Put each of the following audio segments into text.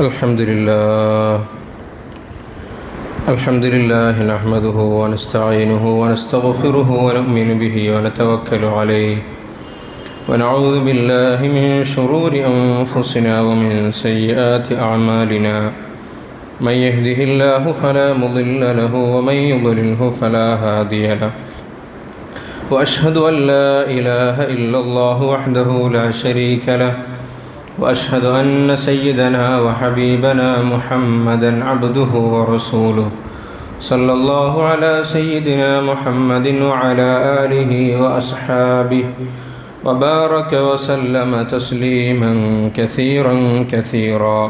الحمد لله نحمده ونستعينه ونستغفره ونؤمن به ونتوكل عليه ونعوذ بالله من شرور أنفسنا ومن سيئات أعمالنا من يهده الله فلا مضل له ومن يضلله فلا هادي له وأشهد أن لا إله إلا الله وحده لا شريك له وأشهد أن سيدنا وحبيبنا محمدا عبده ورسوله صلى الله على سيدنا محمد وعلى آله وأصحابه وبارك وسلم تسليما كثيرا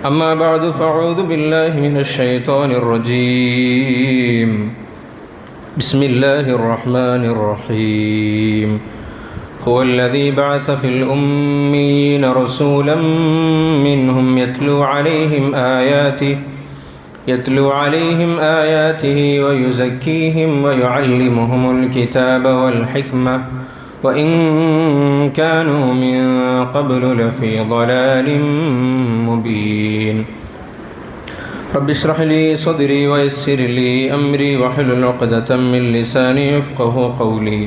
أما بعد فأعوذ بالله من الشيطان الرجيم بسم الله الرحمن الرحيم هو الذي بعث في الأميين رسولا منهم يتلو عليهم آياته ويزكيهم ويعلمهم الكتاب والحكمة وإن كانوا من قبل لفي ضلال مبين رب اشرح لي صدري ويسر لي أمري واحلل عقدة من لساني يفقهوا قولي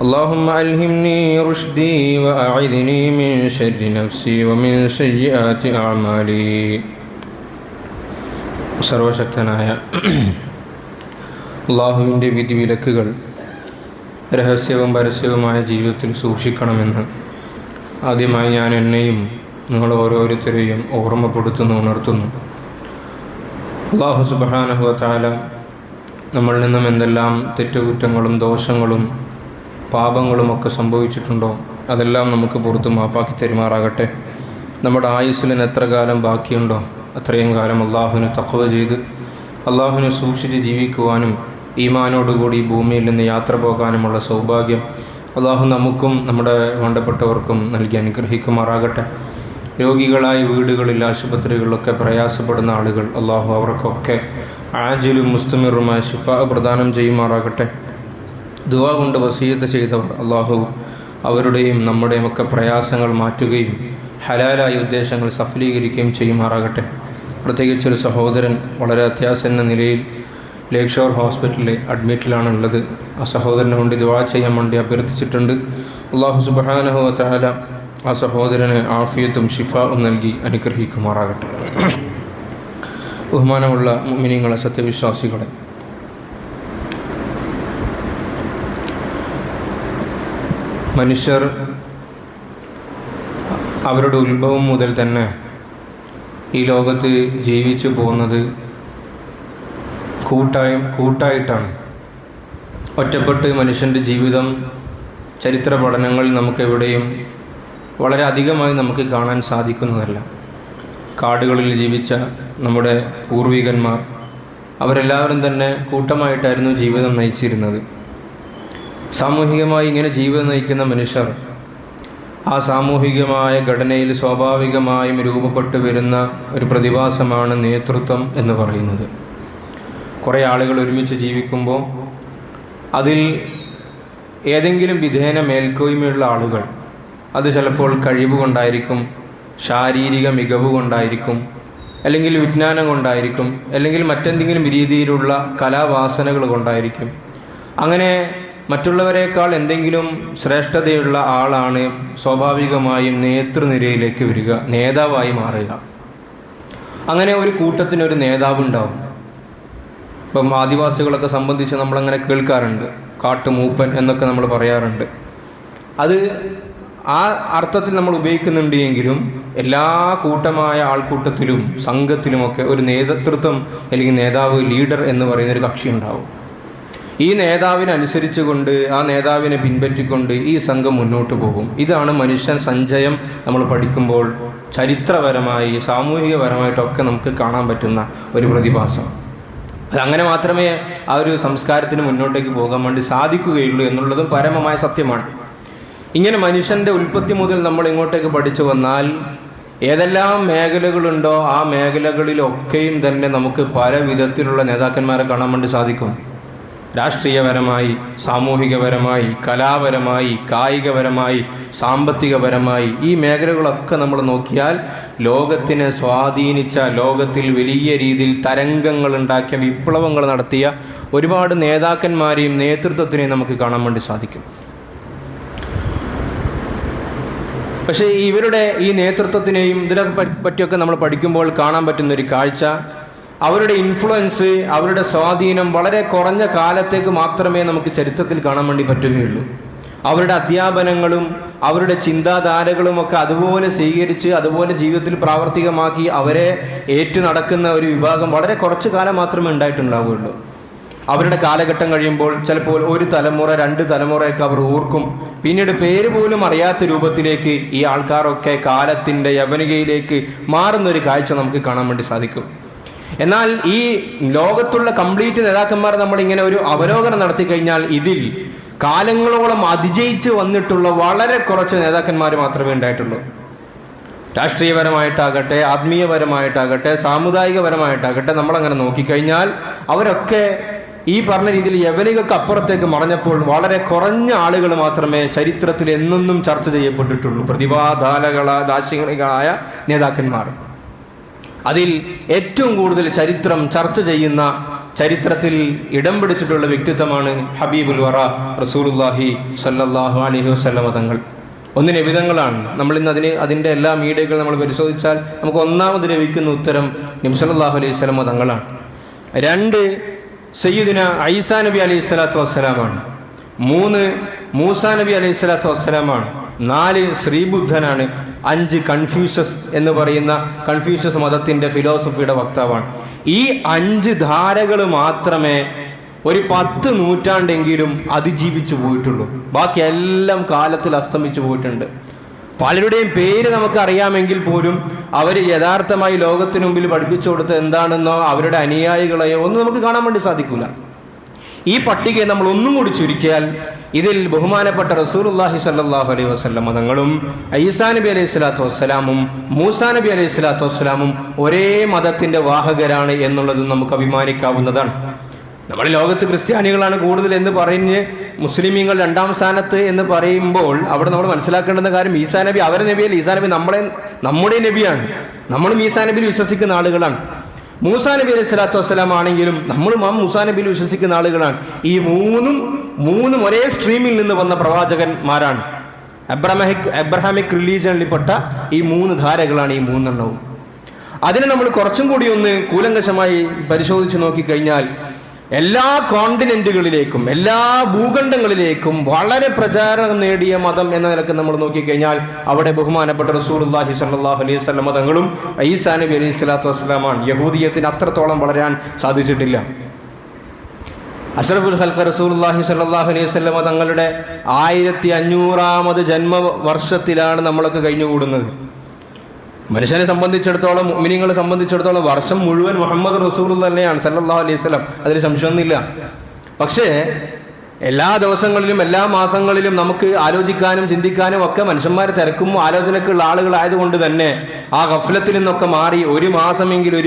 اللهم ألهمني رشدي وأعذني من شر نفسي ومن سيئات أعمالي. സർവശക്തനായ അല്ലാഹുവിൻ്റെ വിധിവിലക്കുകൾ രഹസ്യവും പരസ്യവുമായ ജീവിതത്തിൽ സൂക്ഷിക്കണമെന്ന് ആദ്യമായി ഞാൻ എന്നെയും നിങ്ങൾ ഓരോരുത്തരെയും ഉണർത്തുന്നു. അല്ലാഹു സുബ്ഹാനഹു വ തആല നമ്മളിൽ നിന്നും എന്തെല്ലാം തെറ്റുകുറ്റങ്ങളും ദോഷങ്ങളും പാപങ്ങളുമൊക്കെ സംഭവിച്ചിട്ടുണ്ടോ അതെല്ലാം നമുക്ക് പുറത്ത് മാപ്പാക്കി തരുമാറാകട്ടെ. നമ്മുടെ ആയുസ്സിന് എത്ര കാലം ബാക്കിയുണ്ടോ അത്രയും കാലം അള്ളാഹുവിനെ തഖ്വ ചെയ്ത് അള്ളാഹുവിനെ സൂക്ഷിച്ച് ജീവിക്കുവാനും ഈമാനോടുകൂടി ഭൂമിയിൽ നിന്ന് യാത്ര പോകാനുമുള്ള സൗഭാഗ്യം അള്ളാഹു നമുക്കും നമ്മുടെ വേണ്ടപ്പെട്ടവർക്കും നൽകി അനുഗ്രഹിക്കുമാറാകട്ടെ. രോഗികളായ വീടുകളിൽ ആശുപത്രികളിലൊക്കെ പ്രയാസപ്പെടുന്ന ആളുകൾ അള്ളാഹു അവർക്കൊക്കെ ആജിലും മുസ്തമിറുമായ ശിഫാ പ്രദാനം ചെയ്യുമാറാകട്ടെ. ദുആ കൊണ്ട് വസിയത്ത് ചെയ്തവർ അള്ളാഹു അവരുടെയും നമ്മുടെയും ഒക്കെ പ്രയാസങ്ങൾ മാറ്റുകയും ഹലാലായ ഉദ്ദേശങ്ങൾ സഫലീകരിക്കുകയും ചെയ്യുമാറാകട്ടെ. പ്രത്യേകിച്ചൊരു സഹോദരൻ വളരെ അത്യാസന്ന നിലയിൽ ലേക്ക് ഷോർ ഹോസ്പിറ്റലിൽ അഡ്മിറ്റിലാണുള്ളത്. ആ സഹോദരനെ കൊണ്ട് ദുആ ചെയ്യാൻ വേണ്ടി അഭ്യർത്ഥിച്ചിട്ടുണ്ട്. അല്ലാഹു സുബ്ഹാനഹു വ തആല ആ സഹോദരന് ആഫിയത്തും ഷിഫാവും നൽകി അനുഗ്രഹിക്കുമാറാകട്ടെ. ബഹുമാനമുള്ള മുഅ്മിനീങ്ങളെ, സത്യവിശ്വാസികളെ, മനുഷ്യർ അവരുടെ ഉത്ഭവം മുതൽ തന്നെ ഈ ലോകത്ത് ജീവിച്ചു പോകുന്നത് കൂട്ടായിട്ടാണ്. ഒറ്റപ്പെട്ട് മനുഷ്യൻ്റെ ജീവിതം ചരിത്ര പഠനങ്ങളിൽ നമുക്കെവിടെയും വളരെ അധികമായി നമുക്ക് കാണാൻ സാധിക്കുന്നതല്ല. കാടുകളിൽ ജീവിച്ച നമ്മുടെ പൂർവികന്മാർ അവരെല്ലാവരും തന്നെ കൂട്ടമായിട്ടായിരുന്നു ജീവിതം നയിച്ചിരുന്നത്. സാമൂഹികമായി ഇങ്ങനെ ജീവിതം നയിക്കുന്ന മനുഷ്യർ ആ സാമൂഹികമായ ഘടനയിൽ സ്വാഭാവികമായും രൂപപ്പെട്ടു വരുന്ന ഒരു പ്രതിഭാസമാണ് നേതൃത്വം എന്ന് പറയുന്നത്. കുറേ ആളുകൾ ഒരുമിച്ച് ജീവിക്കുമ്പോൾ അതിൽ ഏതെങ്കിലും വിധേന മേൽക്കോയ്മയുള്ള ആളുകൾ, അത് ചിലപ്പോൾ കഴിവ് കൊണ്ടായിരിക്കും, ശാരീരിക മികവ് കൊണ്ടായിരിക്കും, അല്ലെങ്കിൽ വിജ്ഞാനം കൊണ്ടായിരിക്കും, അല്ലെങ്കിൽ മറ്റെന്തെങ്കിലും രീതിയിലുള്ള കലാവാസനകൾ കൊണ്ടായിരിക്കും. അങ്ങനെ മറ്റുള്ളവരെക്കാൾ എന്തെങ്കിലും ശ്രേഷ്ഠതയുള്ള ആളാണ് സ്വാഭാവികമായും നേതൃനിരയിലേക്ക് വരിക, നേതാവായി മാറുക. അങ്ങനെ ഒരു കൂട്ടത്തിനൊരു നേതാവുണ്ടാവും. ഇപ്പം ആദിവാസികളൊക്കെ സംബന്ധിച്ച് നമ്മളങ്ങനെ കേൾക്കാറുണ്ട്, കാട്ടുമൂപ്പൻ എന്നൊക്കെ നമ്മൾ പറയാറുണ്ട്. അത് ആ അർത്ഥത്തിൽ നമ്മൾ ഉപയോഗിക്കുന്നുണ്ട് എങ്കിലും എല്ലാ കൂട്ടമായ ആൾക്കൂട്ടത്തിലും സംഘത്തിലുമൊക്കെ ഒരു നേതൃത്വം അല്ലെങ്കിൽ നേതാവ്, ലീഡർ എന്ന് പറയുന്നൊരു കക്ഷി ഉണ്ടാവും. ഈ നേതാവിനനുസരിച്ച് കൊണ്ട്, ആ നേതാവിനെ പിൻപറ്റിക്കൊണ്ട് ഈ സംഘം മുന്നോട്ട് പോകും. ഇതാണ് മനുഷ്യൻ സഞ്ചയം നമ്മൾ പഠിക്കുമ്പോൾ ചരിത്രപരമായി സാമൂഹികപരമായിട്ടൊക്കെ നമുക്ക് കാണാൻ പറ്റുന്ന ഒരു പ്രതിഭാസം. അതങ്ങനെ മാത്രമേ ആ ഒരു സംസ്കാരത്തിന് മുന്നോട്ടേക്ക് പോകാൻ വേണ്ടി സാധിക്കുകയുള്ളൂ എന്നുള്ളതും പരമമായ സത്യമാണ്. ഇങ്ങനെ മനുഷ്യൻ്റെ ഉൽപ്പത്തി മുതൽ നമ്മൾ ഇങ്ങോട്ടേക്ക് പഠിച്ചു വന്നാൽ ഏതെല്ലാം മേഖലകളുണ്ടോ ആ മേഖലകളിലൊക്കെയും തന്നെ നമുക്ക് പല വിധത്തിലുള്ള നേതാക്കന്മാരെ കാണാൻ വേണ്ടി സാധിക്കും. രാഷ്ട്രീയപരമായി, സാമൂഹികപരമായി, കലാപരമായി, കായികപരമായി, സാമ്പത്തികപരമായി ഈ മേഖലകളൊക്കെ നമ്മൾ നോക്കിയാൽ ലോകത്തിനെ സ്വാധീനിച്ച, ലോകത്തിൽ വലിയ രീതിയിൽ തരംഗങ്ങൾ ഉണ്ടാക്കിയ, വിപ്ലവങ്ങൾ നടത്തിയ ഒരുപാട് നേതാക്കന്മാരെയും നേതൃത്വത്തിനെയും നമുക്ക് കാണാൻ വേണ്ടി സാധിക്കും. പക്ഷേ ഇവരുടെ ഈ നേതൃത്വത്തിനെയും ഇതിനെ പറ്റിയൊക്കെ നമ്മൾ പഠിക്കുമ്പോൾ കാണാൻ പറ്റുന്നൊരു കാഴ്ച, അവരുടെ ഇൻഫ്ലുവൻസ്, അവരുടെ സ്വാധീനം വളരെ കുറഞ്ഞ കാലത്തേക്ക് മാത്രമേ നമുക്ക് ചരിത്രത്തിൽ കാണാൻ വേണ്ടി പറ്റുകയുള്ളൂ. അവരുടെ അധ്യാപനങ്ങളും അവരുടെ ചിന്താധാരകളും ഒക്കെ അതുപോലെ സ്വീകരിച്ച് അതുപോലെ ജീവിതത്തിൽ പ്രാവർത്തികമാക്കി അവരെ ഏറ്റു നടക്കുന്ന ഒരു വിഭാഗം വളരെ കുറച്ച് കാലം മാത്രമേ ഉണ്ടായിട്ടുണ്ടാവുകയുള്ളൂ. അവരുടെ കാലഘട്ടം കഴിയുമ്പോൾ ചിലപ്പോൾ ഒരു തലമുറ, 2 തലമുറയൊക്കെ അവർ ഓർക്കും. പിന്നീട് പേര് പോലും അറിയാത്ത രൂപത്തിലേക്ക് ഈ ആൾക്കാരൊക്കെ കാലത്തിൻ്റെ യവനികയിലേക്ക് മാറുന്നൊരു കാഴ്ച നമുക്ക് കാണാൻ വേണ്ടി സാധിക്കും. എന്നാൽ ഈ ലോകത്തുള്ള കംപ്ലീറ്റ് നേതാക്കന്മാരെ നമ്മളിങ്ങനെ ഒരു അവലോകനം നടത്തി കഴിഞ്ഞാൽ ഇതിൽ കാലങ്ങളോളം അതിജയിച്ച് വന്നിട്ടുള്ള വളരെ കുറച്ച് നേതാക്കന്മാർ മാത്രമേ ഉണ്ടായിട്ടുള്ളൂ. രാഷ്ട്രീയപരമായിട്ടാകട്ടെ, ആത്മീയപരമായിട്ടാകട്ടെ, സാമുദായികപരമായിട്ടാകട്ടെ, നമ്മളങ്ങനെ നോക്കിക്കഴിഞ്ഞാൽ അവരൊക്കെ ഈ പറഞ്ഞ രീതിയിൽ യവനികൾക്ക് അപ്പുറത്തേക്ക് മറഞ്ഞപ്പോൾ വളരെ കുറഞ്ഞ ആളുകൾ മാത്രമേ ചരിത്രത്തിൽ എന്നെന്നും ചർച്ച ചെയ്യപ്പെട്ടിട്ടുള്ളൂ. പ്രതിഭാധാരകളായ നേതാക്കന്മാർ. അതിൽ ഏറ്റവും കൂടുതൽ ചരിത്രം ചർച്ച ചെയ്യുന്ന, ചരിത്രത്തിൽ ഇടം പിടിച്ചിട്ടുള്ള വ്യക്തിത്വമാണ് ഹബീബുൽ വറ റസൂലുള്ളാഹി സ്വല്ലല്ലാഹു അലൈഹി വസല്ലം തങ്ങൾ. ഒന്ന് നബിതങ്ങളാണ്. നമ്മളിന്ന് അതിൻ്റെ എല്ലാ മീഡിയകളും നമ്മൾ പരിശോധിച്ചാൽ നമുക്ക് ഒന്നാമത് ലഭിക്കുന്ന ഉത്തരം നബി സല്ലല്ലാഹു അലൈഹി വസല്ലം തങ്ങളാണ്. 2 സയ്യിദുന ഈസാ നബി അലൈഹി സ്വലാത്തു വസ്സലാമാണ്. 3 മൂസാ നബി അലൈഹി സ്വലാത്തു വസ്സലാമാണ്. 4 ശ്രീബുദ്ധനാണ്. 5 കൺഫ്യൂഷ്യസ് എന്ന് പറയുന്ന കൺഫ്യൂഷ്യസ് മതത്തിൻ്റെ ഫിലോസഫിയുടെ വക്താവാണ്. ഈ 5 ധാരകൾ മാത്രമേ ഒരു 10 നൂറ്റാണ്ടെങ്കിലും അതിജീവിച്ചു പോയിട്ടുള്ളൂ. ബാക്കി എല്ലാം കാലത്തിൽ അസ്തമിച്ചു പോയിട്ടുണ്ട്. പലരുടെയും പേര് നമുക്ക് അറിയാമെങ്കിൽ പോലും അവർ യഥാർത്ഥമായി ലോകത്തിന് മുമ്പിൽ പഠിപ്പിച്ചു കൊടുത്ത് എന്താണെന്നോ അവരുടെ അനുയായികളെയോ ഒന്നും നമുക്ക് കാണാൻ വേണ്ടി സാധിക്കില്ല. ഈ പട്ടികയെ നമ്മൾ ഒന്നും കൂടി ചുരുക്കിയാൽ ഇതിൽ ബഹുമാനപ്പെട്ട റസൂലുള്ളാഹി സ്വല്ലല്ലാഹു അലൈഹി വസല്ലം തങ്ങളും ഈസാ നബി അലൈഹി സ്വലാത്തു വസ്സലാമും മൂസാ നബി അലൈഹി സ്വലാത്തു വസ്സലാമും ഒരേ മതത്തിൻ്റെ വാഹകരാണ് എന്നുള്ളത് നമുക്ക് അഭിമാനിക്കാവുന്നതാണ്. നമ്മൾ ലോകത്ത് ക്രിസ്ത്യാനികളാണ് കൂടുതൽ എന്ന് പറഞ്ഞ് മുസ്ലിമീങ്ങൾ 2ാം സ്ഥാനത്ത് എന്ന് പറയുമ്പോൾ അവിടെ നമ്മൾ മനസ്സിലാക്കേണ്ടുന്ന കാര്യം, ഈസാ നബി അവരെ നബിയല്ല, ഈസാ നബി നമ്മുടെ നബിയാണ്. നമ്മളും ഈസാ നബിയിൽ വിശ്വസിക്കുന്ന ആളുകളാണ്. മൂസാ നബി അലൈഹി സ്വലാത്തു വസ്സലാം ആണെങ്കിലും നമ്മളും മൂസാ നബിയിൽ വിശ്വസിക്കുന്ന ആളുകളാണ്. ഈ മൂന്നും ഒരേ സ്ട്രീമിൽ നിന്ന് വന്ന പ്രവാചകന്മാരാണ്. എബ്രഹാമിക് റിലീജിയനിൽപ്പെട്ട ഈ 3 ധാരകളാണ് ഈ 3 എണ്ണവും. അതിനെ നമ്മൾ കുറച്ചും കൂടി ഒന്ന് കൂലങ്കഷമായി പരിശോധിച്ച് നോക്കിക്കഴിഞ്ഞാൽ എല്ലാ കോണ്ടിനെന്റുകളിലേക്കും, എല്ലാ ഭൂഖണ്ഡങ്ങളിലേക്കും വളരെ പ്രചാരണം നേടിയ മതം എന്ന നിലക്ക് നമ്മൾ നോക്കിക്കഴിഞ്ഞാൽ അവിടെ ബഹുമാനപ്പെട്ട റസൂലുള്ളാഹി സ്വല്ലല്ലാഹു അലൈഹി വസല്ലം തങ്ങളും ഈസാ നബി അലൈഹി സ്വലാത്തു വസ്സലാമാണ്. യഹൂദിയത്തിന് അത്രത്തോളം വളരാൻ സാധിച്ചിട്ടില്ല. അഷ്റഫുൽ ഖൽഖ് റസൂലുള്ളാഹി സ്വല്ലല്ലാഹു അലൈഹി വസല്ലം തങ്ങളുടെ 1500ാമത് ജന്മവർഷത്തിലാണ് നമ്മളൊക്കെ കഴിഞ്ഞുകൂടുന്നത്. മനുഷ്യനെ സംബന്ധിച്ചിടത്തോളം, മുഅ്മിനീങ്ങളെ സംബന്ധിച്ചിടത്തോളം വർഷം മുഴുവൻ മുഹമ്മദ് റസൂലുള്ളാഹി തന്നെയാണ് സല്ലല്ലാഹു അലൈഹി വസല്ലം. അതിൽ സംശയമൊന്നുമില്ല. പക്ഷേ എല്ലാ ദിവസങ്ങളിലും എല്ലാ മാസങ്ങളിലും നമുക്ക് ആലോചിക്കാനും ചിന്തിക്കാനും ഒക്കെ മനുഷ്യന്മാർ തിരക്കും ആലോചനക്കുള്ള ആളുകളായതുകൊണ്ട് തന്നെ ആ ഗഫ്ലത്തിൽ നിന്നൊക്കെ മാറി ഒരു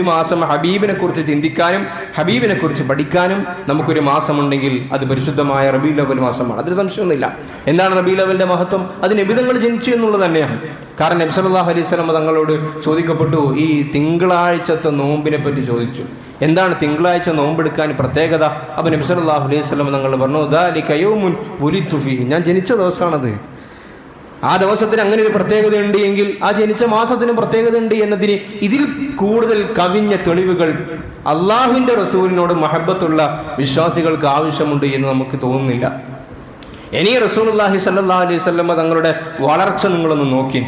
മാസം ഹബീബിനെ കുറിച്ച് ചിന്തിക്കാനും ഹബീബിനെ കുറിച്ച് പഠിക്കാനും നമുക്കൊരു മാസമുണ്ടെങ്കിൽ അത് പരിശുദ്ധമായ റബീഉൽ അവ്വൽ മാസമാണ്. അതിന് സംശയമൊന്നുമില്ല. എന്താണ് റബീഉൽ അവ്വലിന്റെ മഹത്വം? അത് നബിതങ്ങൾ ജനിച്ചു എന്നുള്ളത് തന്നെയാണ്. കാരണം നബി സല്ലല്ലാഹു അലൈഹി വസല്ലം തങ്ങളോട് ചോദിക്കപ്പെട്ടു, ഈ തിങ്കളാഴ്ചത്തെ നോമ്പിനെ പറ്റി ചോദിച്ചു. എന്താണ് തിങ്കളാഴ്ച നോമ്പെടുക്കാൻ പ്രത്യേകത? അപ്പോൾ നബി സല്ലല്ലാഹു അലൈഹി വസല്ലം തങ്ങൾ പറഞ്ഞു, ദാലിക യൗമുൻ വുലിദ്തു ഫീഹി, ഞാൻ ജനിച്ച ദിവസമാണത്. ആ ദിവസത്തിന് അങ്ങനെ ഒരു പ്രത്യേകത ഉണ്ട് എങ്കിൽ ആ ജനിച്ച മാസത്തിനും പ്രത്യേകത ഉണ്ട് എന്നതിന് ഇതിൽ കൂടുതൽ കവിഞ്ഞ തെളിവുകൾ അള്ളാഹുവിൻ്റെ റസൂലിനോട് മഹബത്തുള്ള വിശ്വാസികൾക്ക് ആവശ്യമുണ്ട് എന്ന് നമുക്ക് തോന്നുന്നില്ല. ഇനി റസൂലുള്ളാഹി സ്വല്ലല്ലാഹു അലൈഹി വസല്ലം തങ്ങളുടെ വളർച്ച നിങ്ങളൊന്ന് നോക്കി.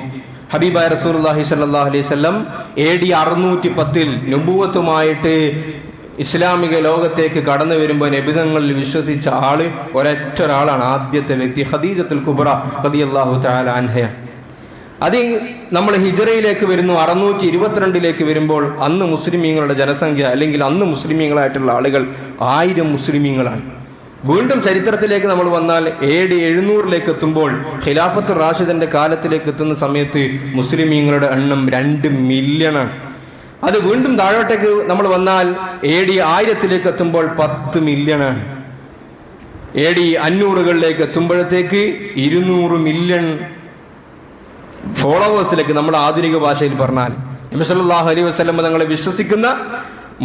ഹബീബായ റസൂലുള്ളാഹി സ്വല്ലല്ലാഹു അലൈഹി വസല്ലം AD 610 നുബുവത്തുമായിട്ട് ഇസ്ലാമിക ലോകത്തേക്ക് കടന്നു വരുമ്പോൾ നബിതങ്ങളിൽ വിശ്വസിച്ച ആള് ഒരൊറ്റ ഒരാളാണ്, ആദ്യത്തെ വ്യക്തി ഖദീജത്തുൽ കുബ്ര റളിയല്ലാഹു തആല അൻഹയാണ്. അത് നമ്മൾ ഹിജ്റയിലേക്ക് വരുന്നു, 622 വരുമ്പോൾ അന്ന് മുസ്ലിമീങ്ങളുടെ ജനസംഖ്യ അല്ലെങ്കിൽ അന്ന് മുസ്ലിമീങ്ങളായിട്ടുള്ള ആളുകൾ 1000 മുസ്ലിമീങ്ങളാണ്. വീണ്ടും ചരിത്രത്തിലേക്ക് നമ്മൾ വന്നാൽ AD 700 എത്തുമ്പോൾ ഖിലാഫത്ത് റാഷിദിന്റെ കാലത്തിലേക്ക് എത്തുന്ന സമയത്ത് മുസ്ലിമീങ്ങളുടെ എണ്ണം 2 മില്യണാണ്. അത് വീണ്ടും താഴോട്ടേക്ക് നമ്മൾ വന്നാൽ AD 1000 എത്തുമ്പോൾ 10 മില്യണാണ്. AD 500കളിലേക്ക് എത്തുമ്പോഴത്തേക്ക് 200 മില്യൺ ഫോളോവേഴ്സിലേക്ക്, നമ്മൾ ആധുനിക ഭാഷയിൽ പറഞ്ഞാൽ നബി സല്ലല്ലാഹു അലൈഹി വസല്ലം തങ്ങളെ വിശ്വസിക്കുന്ന,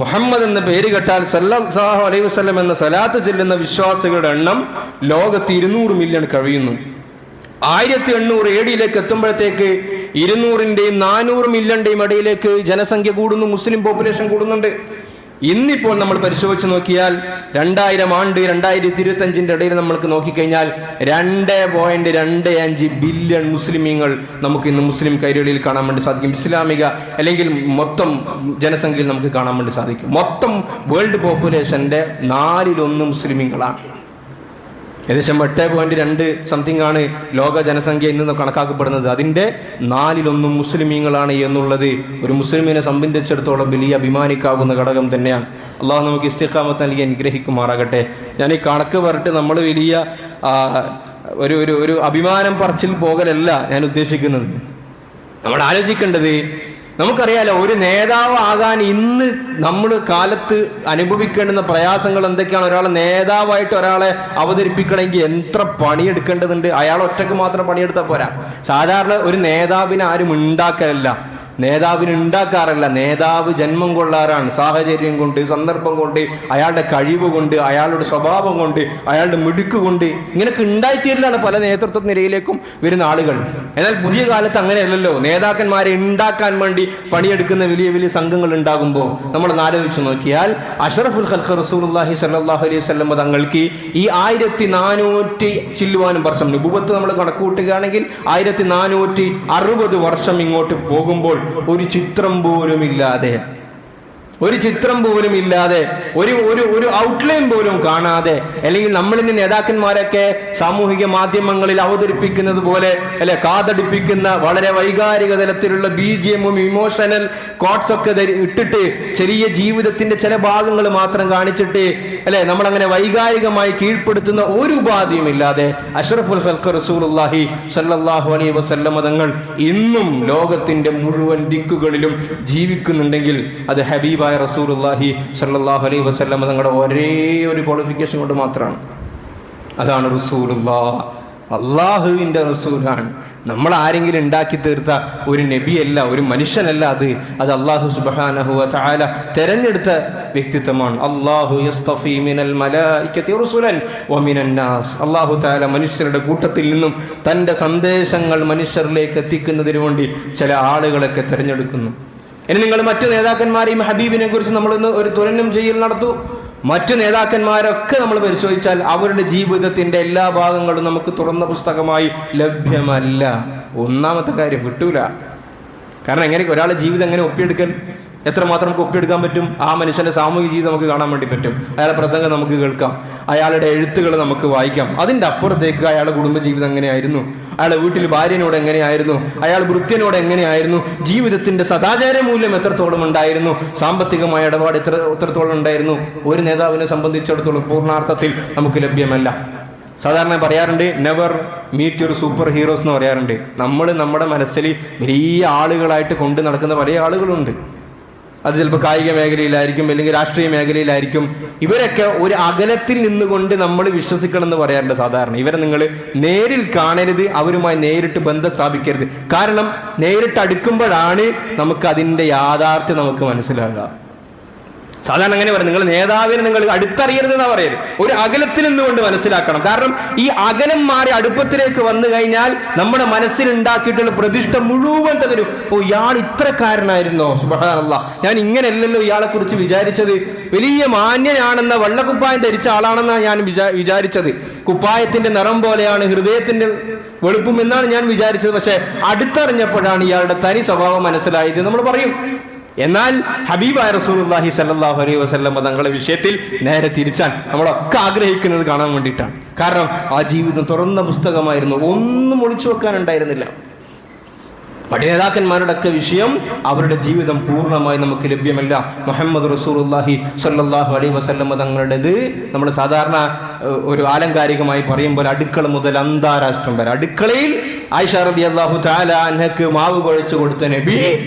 മുഹമ്മദ് എന്ന പേര് കേട്ടാൽ സല്ലല്ലാഹു അലൈഹി വസല്ലം എന്ന സ്വലാത്ത് ചൊല്ലുന്ന വിശ്വാസികളുടെ എണ്ണം ലോകത്ത് 200 മില്യൺ കഴിയുന്നു. 1800 ADയിലേക്ക് എത്തുമ്പോഴത്തേക്ക് 200ന്റെയും 400 മില്യണിന്റെയും ഇടയിലേക്ക് ജനസംഖ്യ കൂടുന്നു, മുസ്ലിം പോപ്പുലേഷൻ കൂടുന്നുണ്ട്. ഇന്നിപ്പോൾ നമ്മൾ പരിശോധിച്ച് നോക്കിയാൽ 2000 ആണ്ട് 2025 ഇടയിൽ നമ്മൾക്ക് നോക്കിക്കഴിഞ്ഞാൽ 2.25 ബില്യൺ മുസ്ലിമീങ്ങൾ നമുക്ക് ഇന്ന് മുസ്ലിം കൈരളിയിൽ കാണാൻ വേണ്ടി സാധിക്കും. ഇസ്ലാമിക അല്ലെങ്കിൽ മൊത്തം ജനസംഖ്യയിൽ നമുക്ക് കാണാൻ വേണ്ടി സാധിക്കും. മൊത്തം വേൾഡ് പോപ്പുലേഷന്റെ 4/1 മുസ്ലിമീങ്ങളാണ്. ഏകദേശം 8.2 സംതിങ് ആണ് ലോക ജനസംഖ്യ ഇന്ന് കണക്കാക്കപ്പെടുന്നത്. അതിൻ്റെ 4/1 മുസ്ലിമീങ്ങളാണ് എന്നുള്ളത് ഒരു മുസ്ലിമിനെ സംബന്ധിച്ചിടത്തോളം വലിയ അഭിമാനിക്കാവുന്ന ഘടകം തന്നെയാണ്. അള്ളാഹു നമുക്ക് ഇസ്തിഖാമത്ത് നൽകി അനുഗ്രഹിക്കുമാറാകട്ടെ. ഞാൻ ഈ കണക്ക് പറഞ്ഞിട്ട് നമ്മൾ വലിയ ഒരു അഭിമാനം പറച്ചിൽ പോകലല്ല ഞാൻ ഉദ്ദേശിക്കുന്നത്. നമ്മൾ ആലോചിക്കേണ്ടത്, നമുക്കറിയാലോ ഒരു നേതാവ് ആകാൻ ഇന്ന് നമ്മൾ കാലത്ത് അനുഭവിക്കേണ്ടുന്ന പ്രയാസങ്ങൾ എന്തൊക്കെയാണ്. ഒരാളെ നേതാവായിട്ട് ഒരാളെ അവതരിപ്പിക്കണമെങ്കിൽ എത്ര പണിയെടുക്കേണ്ടതുണ്ട്. അയാൾ ഒറ്റക്ക് മാത്രം പണിയെടുത്താൽ പോരാ. സാധാരണ ഒരു നേതാവിനെ ആരും ഉണ്ടാക്കലല്ല, നേതാവിന് ഉണ്ടാക്കാറല്ല. നേതാവ് ജന്മം കൊള്ളാറാണ്. സാഹചര്യം കൊണ്ട്, സന്ദർഭം കൊണ്ട്, അയാളുടെ കഴിവ് കൊണ്ട്, അയാളുടെ സ്വഭാവം കൊണ്ട്, അയാളുടെ മിടുക്ക് കൊണ്ട് ഇങ്ങനെയൊക്കെ ഉണ്ടായിത്തീരലാണ് പല നേതൃത്വ നിരയിലേക്കും വരുന്ന ആളുകൾ. എന്നാൽ പുതിയ കാലത്ത് അങ്ങനെയല്ലല്ലോ. നേതാക്കന്മാരെ ഉണ്ടാക്കാൻ വേണ്ടി പണിയെടുക്കുന്ന വലിയ വലിയ സംഘങ്ങൾ ഉണ്ടാകുമ്പോൾ നമ്മൾ ആലോചിച്ച് നോക്കിയാൽ അഷ്റഫുൽ ഖൽഖ് റസൂലുള്ളാഹി സ്വല്ലല്ലാഹു അലൈഹി വസല്ലം തങ്ങൾക്ക് ഈ 1400 ചില്ലുവാനും വർഷം നുബുവത്ത് നമ്മൾ കണക്കുകൂട്ടുകയാണെങ്കിൽ 1460 വർഷം ഇങ്ങോട്ട് പോകുമ്പോൾ ഒരു ചിത്രം പോലും ഇല്ലാതെ, ഒരു ഔട്ട്ലൈൻ പോലും കാണാതെ, അല്ലെങ്കിൽ നമ്മളിന്ന് നേതാക്കന്മാരൊക്കെ സാമൂഹിക മാധ്യമങ്ങളിൽ അവതരിപ്പിക്കുന്നത് പോലെ അല്ലെ കാതടിപ്പിക്കുന്ന വളരെ വൈകാരിക തലത്തിലുള്ള BGMഉം ഇമോഷണൽ കോട്ട്സ് ഒക്കെ ഇട്ടിട്ട് ചെറിയ ജീവിതത്തിന്റെ ചില ഭാഗങ്ങൾ മാത്രം കാണിച്ചിട്ട് അല്ലെ നമ്മളങ്ങനെ വൈകാരികമായി കീഴ്പ്പെടുത്തുന്ന ഒരു ഉപാധിയും ഇല്ലാതെ അഷ്റഫുൽ ഖൽഖ് റസൂലുള്ളാഹി സ്വല്ലല്ലാഹു അലൈഹി വസല്ലം തങ്ങൾ ഇന്നും ലോകത്തിന്റെ മുഴുവൻ ദിക്കുകളിലും ജീവിക്കുന്നുണ്ടെങ്കിൽ അത് ഹബീബ റസൂലുള്ളാഹി സ്വല്ലല്ലാഹു അലൈഹി വസല്ലം തങ്ങളുടെ ഒരേ ഒരു ക്വാളിഫിക്കേഷൻ കൊണ്ട് മാത്രമാണ്. അതാണ് റസൂലുള്ളാഹ്, അള്ളാഹുവിൻ്റെ റസൂലാണ്. നമ്മൾ ആരെങ്കിലും ഉണ്ടാക്കി തീർത്ത ഒരു നബിയല്ല, ഒരു മനുഷ്യനല്ല. അത് അള്ളാഹു സുബ്ഹാനഹു വ തആല തെരഞ്ഞെടുത്ത വ്യക്തിത്വമാണ്. അല്ലാഹു യസ്തഫി മിനൽ മലായികതി റസൂലൻ വ മിനൻ നാസ്. അല്ലാഹു തആല മനുഷ്യരുടെ കൂട്ടത്തിൽ നിന്നും തൻ്റെ സന്ദേശങ്ങൾ മനുഷ്യരിലേക്ക് എത്തിക്കുന്നതിന് വേണ്ടി ചില ആളുകളൊക്കെ തിരഞ്ഞെടുക്കുന്നു. ഇനി നിങ്ങൾ മറ്റു നേതാക്കന്മാരെയും ഹബീബിനെ കുറിച്ച് നമ്മളൊന്ന് ഒരു തുലനം ചെയ്യൽ നടത്തൂ. മറ്റു നേതാക്കന്മാരൊക്കെ നമ്മൾ പരിശോധിച്ചാൽ അവരുടെ ജീവിതത്തിന്റെ എല്ലാ ഭാഗങ്ങളും നമുക്ക് തുറന്ന പുസ്തകമായി ലഭ്യമല്ല. ഒന്നാമത്തെ കാര്യം കിട്ടൂല. കാരണം എങ്ങനെ ഒരാളുടെ ജീവിതം എങ്ങനെ ഒപ്പിയെടുക്കൽ, എത്രമാത്രം നമുക്ക് ഒപ്പിയെടുക്കാൻ പറ്റും? ആ മനുഷ്യന്റെ സാമൂഹിക ജീവിതം നമുക്ക് കാണാൻ വേണ്ടി പറ്റും. അയാളുടെ പ്രസംഗം നമുക്ക് കേൾക്കാം, അയാളുടെ എഴുത്തുകൾ നമുക്ക് വായിക്കാം. അതിൻ്റെ അപ്പുറത്തേക്ക് അയാളുടെ കുടുംബജീവിതം എങ്ങനെയായിരുന്നു, അയാളുടെ വീട്ടിൽ ഭാര്യനോട് എങ്ങനെയായിരുന്നു, അയാൾ വൃത്യനോട് എങ്ങനെയായിരുന്നു, ജീവിതത്തിന്റെ സദാചാര മൂല്യം എത്രത്തോളം ഉണ്ടായിരുന്നു, സാമ്പത്തികമായ ഇടപാട് എത്രത്തോളം ഉണ്ടായിരുന്നു, ഒരു നേതാവിനെ സംബന്ധിച്ചിടത്തോളം പൂർണ്ണാർത്ഥത്തിൽ നമുക്ക് ലഭ്യമല്ല. സാധാരണ പറയാറുണ്ട്, never meet your super heroes എന്ന് പറയാറുണ്ട്. നമ്മൾ നമ്മുടെ മനസ്സിൽ വലിയ ആളുകളായിട്ട് കൊണ്ട് നടക്കുന്ന പല ആളുകളുണ്ട്. അത് ചിലപ്പോൾ കായിക മേഖലയിലായിരിക്കും, അല്ലെങ്കിൽ രാഷ്ട്രീയ മേഖലയിലായിരിക്കും. ഇവരൊക്കെ ഒരു അകലത്തിൽ നിന്നുകൊണ്ട് നമ്മൾ വിശ്വസിക്കണം എന്ന് പറയാറുണ്ട്. സാധാരണ ഇവരെ നിങ്ങൾ നേരിൽ കാണരുത്, അവരുമായി നേരിട്ട് ബന്ധം സ്ഥാപിക്കരുത്. കാരണം നേരിട്ട് അടുക്കുമ്പോഴാണ് നമുക്ക് അതിൻ്റെ യാഥാർത്ഥ്യം നമുക്ക് മനസ്സിലാകുക. സാധാരണ അങ്ങനെ പറയും, നിങ്ങൾ നേതാവിനെ നിങ്ങൾ അടുത്തറിയരുത് എന്നാ പറയരുത്, ഒരു അകലത്തിൽ നിന്നുകൊണ്ട് മനസ്സിലാക്കണം. കാരണം ഈ അകലം മാറി അടുപ്പത്തിലേക്ക് വന്നു കഴിഞ്ഞാൽ നമ്മുടെ മനസ്സിലുണ്ടാക്കിയിട്ടുള്ള പ്രതിഷ്ഠ മുഴുവൻ തകരും. ഓ, ഇയാൾ ഇത്രക്കാരനായിരുന്നോ, സുബ്ഹാനല്ലാഹ്, ഞാൻ ഇങ്ങനെയല്ലല്ലോ ഇയാളെ കുറിച്ച് വിചാരിച്ചത്, വലിയ മാന്യനാണെന്ന വെള്ളക്കുപ്പായം ധരിച്ച ആളാണെന്നാണ് ഞാൻ വിചാരിച്ചത്, കുപ്പായത്തിന്റെ നിറം പോലെയാണ് ഹൃദയത്തിന്റെ വെളുപ്പും എന്നാണ് ഞാൻ വിചാരിച്ചത്. പക്ഷെ അടുത്തറിഞ്ഞപ്പോഴാണ് ഇയാളുടെ തനി സ്വഭാവം മനസ്സിലായത് നമ്മൾ പറയും. എന്നാൽ ഹബീബായ റസൂലുള്ളാഹി സ്വല്ലല്ലാഹു അലൈഹി വസല്ലം തങ്ങളുടെ വിഷയത്തിൽ നേരെ തിരിച്ചാൽ നമ്മളൊക്കെ ആഗ്രഹിക്കുന്നത് കാണാൻ വേണ്ടിയിട്ടാണ്. കാരണം ആ ജീവിതം തുറന്ന പുസ്തകമായിരുന്നു, ഒന്നും ഒളിച്ചു വെക്കാനുണ്ടായിരുന്നില്ല. മറ്റു നേതാക്കന്മാരുടെ ഒക്കെ വിഷയം അവരുടെ ജീവിതം പൂർണ്ണമായി നമുക്ക് ലഭ്യമല്ല. മുഹമ്മദ് റസൂലുള്ളാഹി സ്വല്ലല്ലാഹു അലൈഹി വസല്ലം തങ്ങളുടേത് നമ്മൾ സാധാരണ ഒരു ആലങ്കാരികമായി പറയുമ്പോൾ അടുക്കള മുതൽ അന്താരാഷ്ട്രം വരെ. അടുക്കളയിൽ ആയിഷ റളിയല്ലാഹു തആല അൻഹക്ക് മാവ് കുഴച്ചു കൊടുത്ത നബി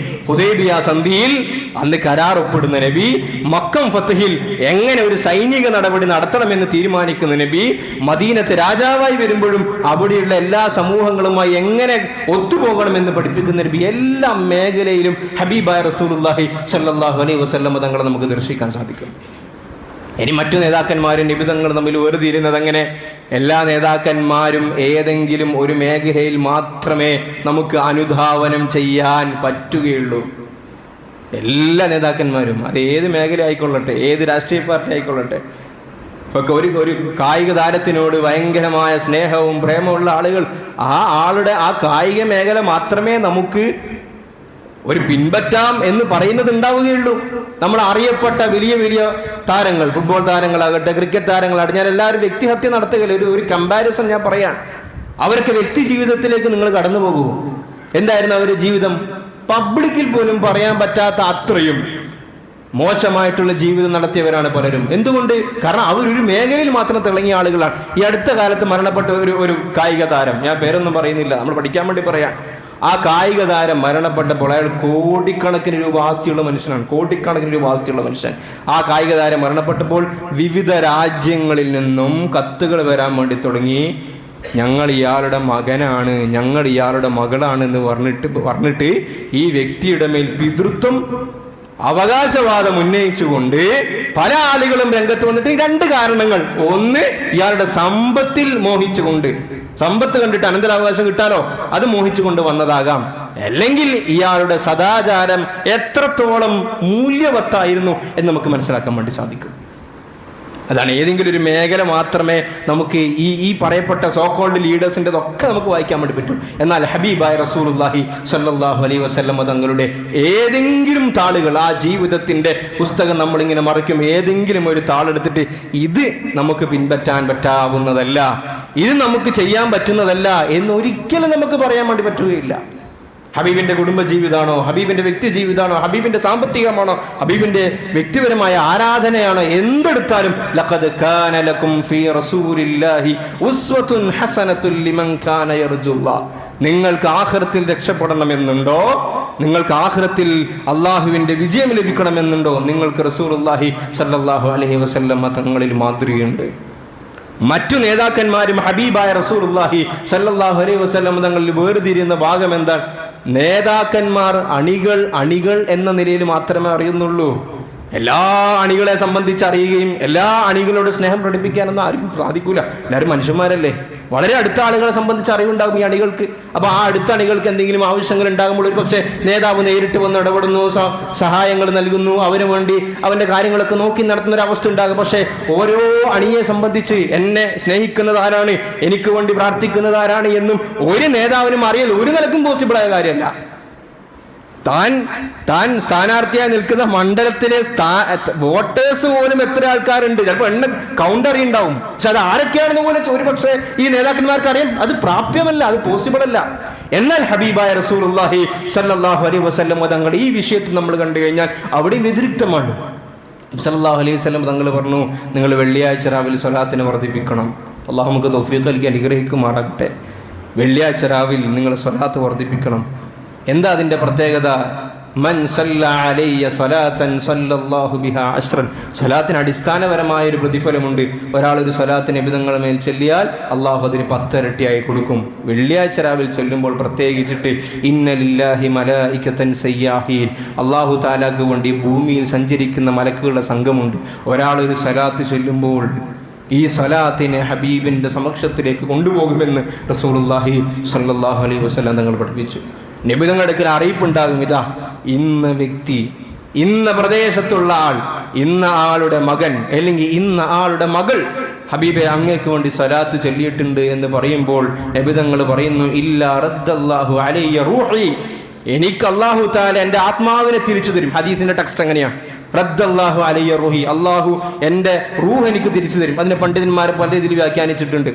ഹുദൈബിയ സന്ധിയിൽ അന്ന് കരാർ ഒപ്പിടുന്ന നബി, മക്കം ഫത്ഹിൽ എങ്ങനെ ഒരു സൈനിക നടപടി നടത്തണമെന്ന് തീരുമാനിക്കുന്ന നബി, മദീനത്തെ രാജാവായി വരുമ്പോഴും അവിടെയുള്ള എല്ലാ സമൂഹങ്ങളുമായി എങ്ങനെ ഒത്തുപോകണമെന്ന് പഠിപ്പിക്കുന്ന നബി, എല്ലാ മേഖലയിലും ഹബീബായ റസൂലുള്ളാഹി സ്വല്ലല്ലാഹു അലൈഹി വസല്ലം തങ്ങളെ നമുക്ക് ദർശിക്കാൻ സാധിക്കും. ഇനി മറ്റു നേതാക്കന്മാരും നിബിധങ്ങൾ തമ്മിൽ വേർതിരിയുന്നത് അങ്ങനെ? എല്ലാ നേതാക്കന്മാരും ഏതെങ്കിലും ഒരു മേഖലയിൽ മാത്രമേ നമുക്ക് അനുധാവനം ചെയ്യാൻ പറ്റുകയുള്ളൂ. എല്ലാ നേതാക്കന്മാരും അത് ഏത് മേഖല ആയിക്കൊള്ളട്ടെ, ഏത് രാഷ്ട്രീയ പാർട്ടി ആയിക്കൊള്ളട്ടെ. ഇപ്പൊ ഒരു കായിക താരത്തിനോട് ഭയങ്കരമായ സ്നേഹവും പ്രേമമുള്ള ആളുകൾ, ആ ആളുടെ ആ കായിക മേഖല മാത്രമേ നമുക്ക് ഒരു പിൻപറ്റാം എന്ന് പറയുന്നത് ഉണ്ടാവുകയുള്ളൂ. നമ്മൾ അറിയപ്പെട്ട വലിയ വലിയ താരങ്ങൾ, ഫുട്ബോൾ താരങ്ങളാകട്ടെ, ക്രിക്കറ്റ് താരങ്ങളാകട്ടെ, ഞാൻ എല്ലാവരും വ്യക്തിഹത്യ നടത്തുകയില്ല, ഒരു കമ്പാരിസൺ ഞാൻ പറയാം. അവർക്ക് വ്യക്തി ജീവിതത്തിലേക്ക് നിങ്ങൾ കടന്നു പോകൂ. എന്തായിരുന്നു അവരുടെ ജീവിതം? പബ്ലിക്കിൽ പോലും പറയാൻ പറ്റാത്ത അത്രയും മോശമായിട്ടുള്ള ജീവിതം നടത്തിയവരാണ് പലരും. എന്തുകൊണ്ട്? കാരണം അവരൊരു മേഖലയിൽ മാത്രം തിളങ്ങിയ ആളുകളാണ്. ഈ അടുത്ത കാലത്ത് മരണപ്പെട്ട ഒരു കായിക താരം, ഞാൻ പേരൊന്നും പറയുന്നില്ല, നമ്മൾ പഠിക്കാൻ വേണ്ടി പറയാം. ആ കായിക താരം മരണപ്പെട്ടപ്പോൾ അയാൾ കോടിക്കണക്കിന് രൂപ ആസ്തിയുള്ള മനുഷ്യനാണ്, കോടിക്കണക്കിന് രൂപ ആസ്തിയുള്ള മനുഷ്യൻ. ആ കായിക താരം മരണപ്പെട്ടപ്പോൾ വിവിധ രാജ്യങ്ങളിൽ നിന്നും കത്തുകൾ വരാൻ വേണ്ടി തുടങ്ങി. ഞങ്ങൾ ഇയാളുടെ മകനാണ്, ഞങ്ങൾ ഇയാളുടെ മകളാണ് എന്ന് പറഞ്ഞിട്ട് ഈ വ്യക്തിയുടെ മേൽ പിതൃത്വം, അവകാശവാദം ഉന്നയിച്ചുകൊണ്ട് പല ആളുകളും രംഗത്ത് വന്നിട്ട് രണ്ട് കാരണങ്ങൾ. ഒന്ന്, ഇയാളുടെ സമ്പത്തിൽ മോഹിച്ചുകൊണ്ട്, സമ്പത്ത് കണ്ടിട്ട് അനന്തരാവകാശം കിട്ടാലോ, അത് മോഹിച്ചുകൊണ്ട് വന്നതാകാം. അല്ലെങ്കിൽ ഇയാളുടെ സദാചാരം എത്രത്തോളം മൂല്യവത്തായിരുന്നു എന്ന് നമുക്ക് മനസ്സിലാക്കാൻ വേണ്ടി സാധിക്കും. അതാണ്, ഏതെങ്കിലും ഒരു മേഖല മാത്രമേ നമുക്ക് ഈ പറയപ്പെട്ട സോക്കോൾഡ് ലീഡേഴ്സിൻ്റെ ഒക്കെ നമുക്ക് വായിക്കാൻ വേണ്ടി പറ്റും. എന്നാൽ ഹബീബായ റസൂലുള്ളാഹി സ്വല്ലല്ലാഹു അലൈഹി വസല്ലം തങ്ങളുടെ ഏതെങ്കിലും താളുകൾ, ആ ജീവിതത്തിൻ്റെ പുസ്തകം നമ്മളിങ്ങനെ മറിക്കും, ഏതെങ്കിലും ഒരു താളെടുത്തിട്ട് ഇത് നമുക്ക് പിൻപറ്റാൻ പറ്റാവുന്നതല്ല, ഇത് നമുക്ക് ചെയ്യാൻ പറ്റുന്നതല്ല എന്നൊരിക്കലും നമുക്ക് പറയാൻ വേണ്ടി പറ്റുകയില്ല. ഹബീബിന്റെ കുടുംബ ജീവിതമാണോ, ഹബീബിന്റെ വ്യക്തി ജീവിതമാണോ, ഹബീബിന്റെ സാമ്പത്തികമാണോ, ഹബീബിന്റെ വ്യക്തിപരമായ ആരാധനയാണോ, എന്തെടുത്താലും ലഖദ് കാന ലക്കും ഫീ റസൂലില്ലാഹി ഉസ്വത്തുൻ ഹസനത്തുൻ ലിമൻ കാന യർജുല്ലാഹ്. നിങ്ങൾക്ക് ആഖിറത്തിൽ രക്ഷപ്പെടണമെന്നുണ്ടോ, നിങ്ങൾക്ക് ആഖിറത്തിൽ അള്ളാഹുവിന്റെ വിജയം ലഭിക്കണമെന്നുണ്ടോ, നിങ്ങൾക്ക് റസൂലുള്ളാഹി സ്വല്ലല്ലാഹു അലൈഹി വസല്ലം തങ്ങളിൽ മാതൃകയുണ്ട്. മറ്റു നേതാക്കന്മാരും ഹബീബായ റസൂലുള്ളാഹി സ്വല്ലല്ലാഹു അലൈഹി വസല്ലം തങ്ങളിൽ വേർതിരിയുന്ന ഭാഗം എന്താണ്? നേതാക്കന്മാർ അണികൾ എന്ന നിലയിൽ മാത്രമേ അറിയുന്നുള്ളൂ. എല്ലാ അണികളെ സംബന്ധിച്ച് അറിയുകയും എല്ലാ അണികളോട് സ്നേഹം പ്രകടിപ്പിക്കാനൊന്നും ആർക്കും സാധിക്കൂല. എല്ലാവരും മനുഷ്യന്മാരല്ലേ. വളരെ അടുത്ത ആളുകളെ സംബന്ധിച്ച് അറിവുണ്ടാകും ഈ അണികൾക്ക്. അപ്പൊ ആ അടുത്ത അണികൾക്ക് എന്തെങ്കിലും ആവശ്യങ്ങൾ ഉണ്ടാകുമ്പോൾ ഒരു പക്ഷേ നേതാവ് നേരിട്ട് വന്ന് ഇടപെടുന്നു, സഹായങ്ങൾ നൽകുന്നു, അവന് വേണ്ടി അവന്റെ കാര്യങ്ങളൊക്കെ നോക്കി നടത്തുന്ന ഒരു അവസ്ഥ ഉണ്ടാകും. പക്ഷേ ഓരോ അണിയെ സംബന്ധിച്ച് എന്നെ സ്നേഹിക്കുന്നത് ആരാണ്, എനിക്ക് വേണ്ടി പ്രാർത്ഥിക്കുന്നത് ആരാണ് എന്നും ഒരു നേതാവിനും അറിയൽ ഒരു നിലക്കും പോസിബിളായ കാര്യമല്ല. താൻ സ്ഥാനാർത്ഥിയായി നിൽക്കുന്ന മണ്ഡലത്തിലെ വോട്ടേഴ്സ് പോലും എത്ര ആൾക്കാരുണ്ട്, ചിലപ്പോൾ കൗണ്ടർ ഉണ്ടാവും. പക്ഷെ അത് ആരൊക്കെയാണെന്ന് പോലും ഒരു പക്ഷേ ഈ നേതാക്കന്മാർക്ക് അറിയാം. അത് പ്രാപ്യമല്ല, അത് പോസിബിൾ അല്ല. എന്നാൽ ഹബീബായ റസൂലുള്ളാഹി സ്വല്ലല്ലാഹു അലൈഹി വസല്ലം തങ്ങൾ ഈ വിഷയത്തിൽ നമ്മൾ കണ്ടു കഴിഞ്ഞാൽ അവിടെയും വ്യതിരിക്തമാണ്. സല്ലല്ലാഹു അലൈഹി വസല്ലം തങ്ങൾ പറഞ്ഞു, നിങ്ങൾ വെള്ളിയാഴ്ച രാവിലെ സ്വലാത്തിനെ വർദ്ധിപ്പിക്കണം. അള്ളാഹു നമുക്ക് തൗഫീഖ് നൽകി അനുഗ്രഹിക്കുമാറാകട്ടെ. വെള്ളിയാഴ്ച രാവിലെ നിങ്ങൾ സ്വലാത്ത് വർദ്ധിപ്പിക്കണം. എന്താ അതിൻ്റെ പ്രത്യേകത? മൻ സല്ല അലയ്യ സ്വലാത്തൻ സല്ലല്ലാഹു ബിഹാ അശ്റൻ. സ്വലാത്തിന് അടിസ്ഥാനപരമായ ഒരു പ്രതിഫലമുണ്ട്. ഒരാളൊരു സ്വലാത്ത് നബിതങ്ങളുടെ മേൽ ചൊല്ലിയാൽ അള്ളാഹു അതിന് 10 ഇരട്ടിയായി കൊടുക്കും. വെള്ളിയാഴ്ച രാവിലെ ചൊല്ലുമ്പോൾ പ്രത്യേകിച്ചിട്ട് ഇന്ന ലില്ലാഹി മലായികതൻ സയ്യാഹീൻ, അള്ളാഹു താലാക്ക് വേണ്ടി ഭൂമിയിൽ സഞ്ചരിക്കുന്ന മലക്കുകളുടെ സംഘമുണ്ട്. ഒരാളൊരു സ്വലാത്ത് ചൊല്ലുമ്പോൾ ഈ സ്വലാത്തിനെ ഹബീബിൻ്റെ സമക്ഷത്തിലേക്ക് കൊണ്ടുപോകുമെന്ന് റസൂലുള്ളാഹി സ്വല്ലല്ലാഹു അലൈഹി വസല്ലം തങ്ങൾ പഠിപ്പിച്ചു. നബിതങ്ങളുടെ അടുക്കൽ അറിയിപ്പുണ്ടാകും, ഇതാ ഇന്ന വ്യക്തി, ഇന്ന പ്രദേശത്തുള്ള ആൾ, ഇന്ന ആളുടെ മകൻ അല്ലെങ്കിൽ ഇന്ന ആളുടെ മകൾ ഹബീബെ അങ്ങേക്ക് വേണ്ടി സ്വലാത്ത് ചൊല്ലിയിട്ടുണ്ട് എന്ന് പറയുമ്പോൾ നബിതങ്ങൾ പറയുന്നു, ഇല്ലാ റദ്ദല്ലാഹു അലയ്യ റൂഹി, എനിക്ക് അല്ലാഹു തആല എൻ്റെ ആത്മാവിനെ തിരിച്ചു തരും. ഹദീസിന്റെ ടെക്സ്റ്റ് എങ്ങനെയാണ്? റദ്ദല്ലാഹു അലയ്യ റൂഹി, അള്ളാഹു എൻ്റെ റൂഹ് എനിക്ക് തിരിച്ചു തരും. അതിനെ പണ്ഡിതന്മാർ പല രീതിയിൽ വ്യാഖ്യാനിച്ചിട്ടുണ്ട്.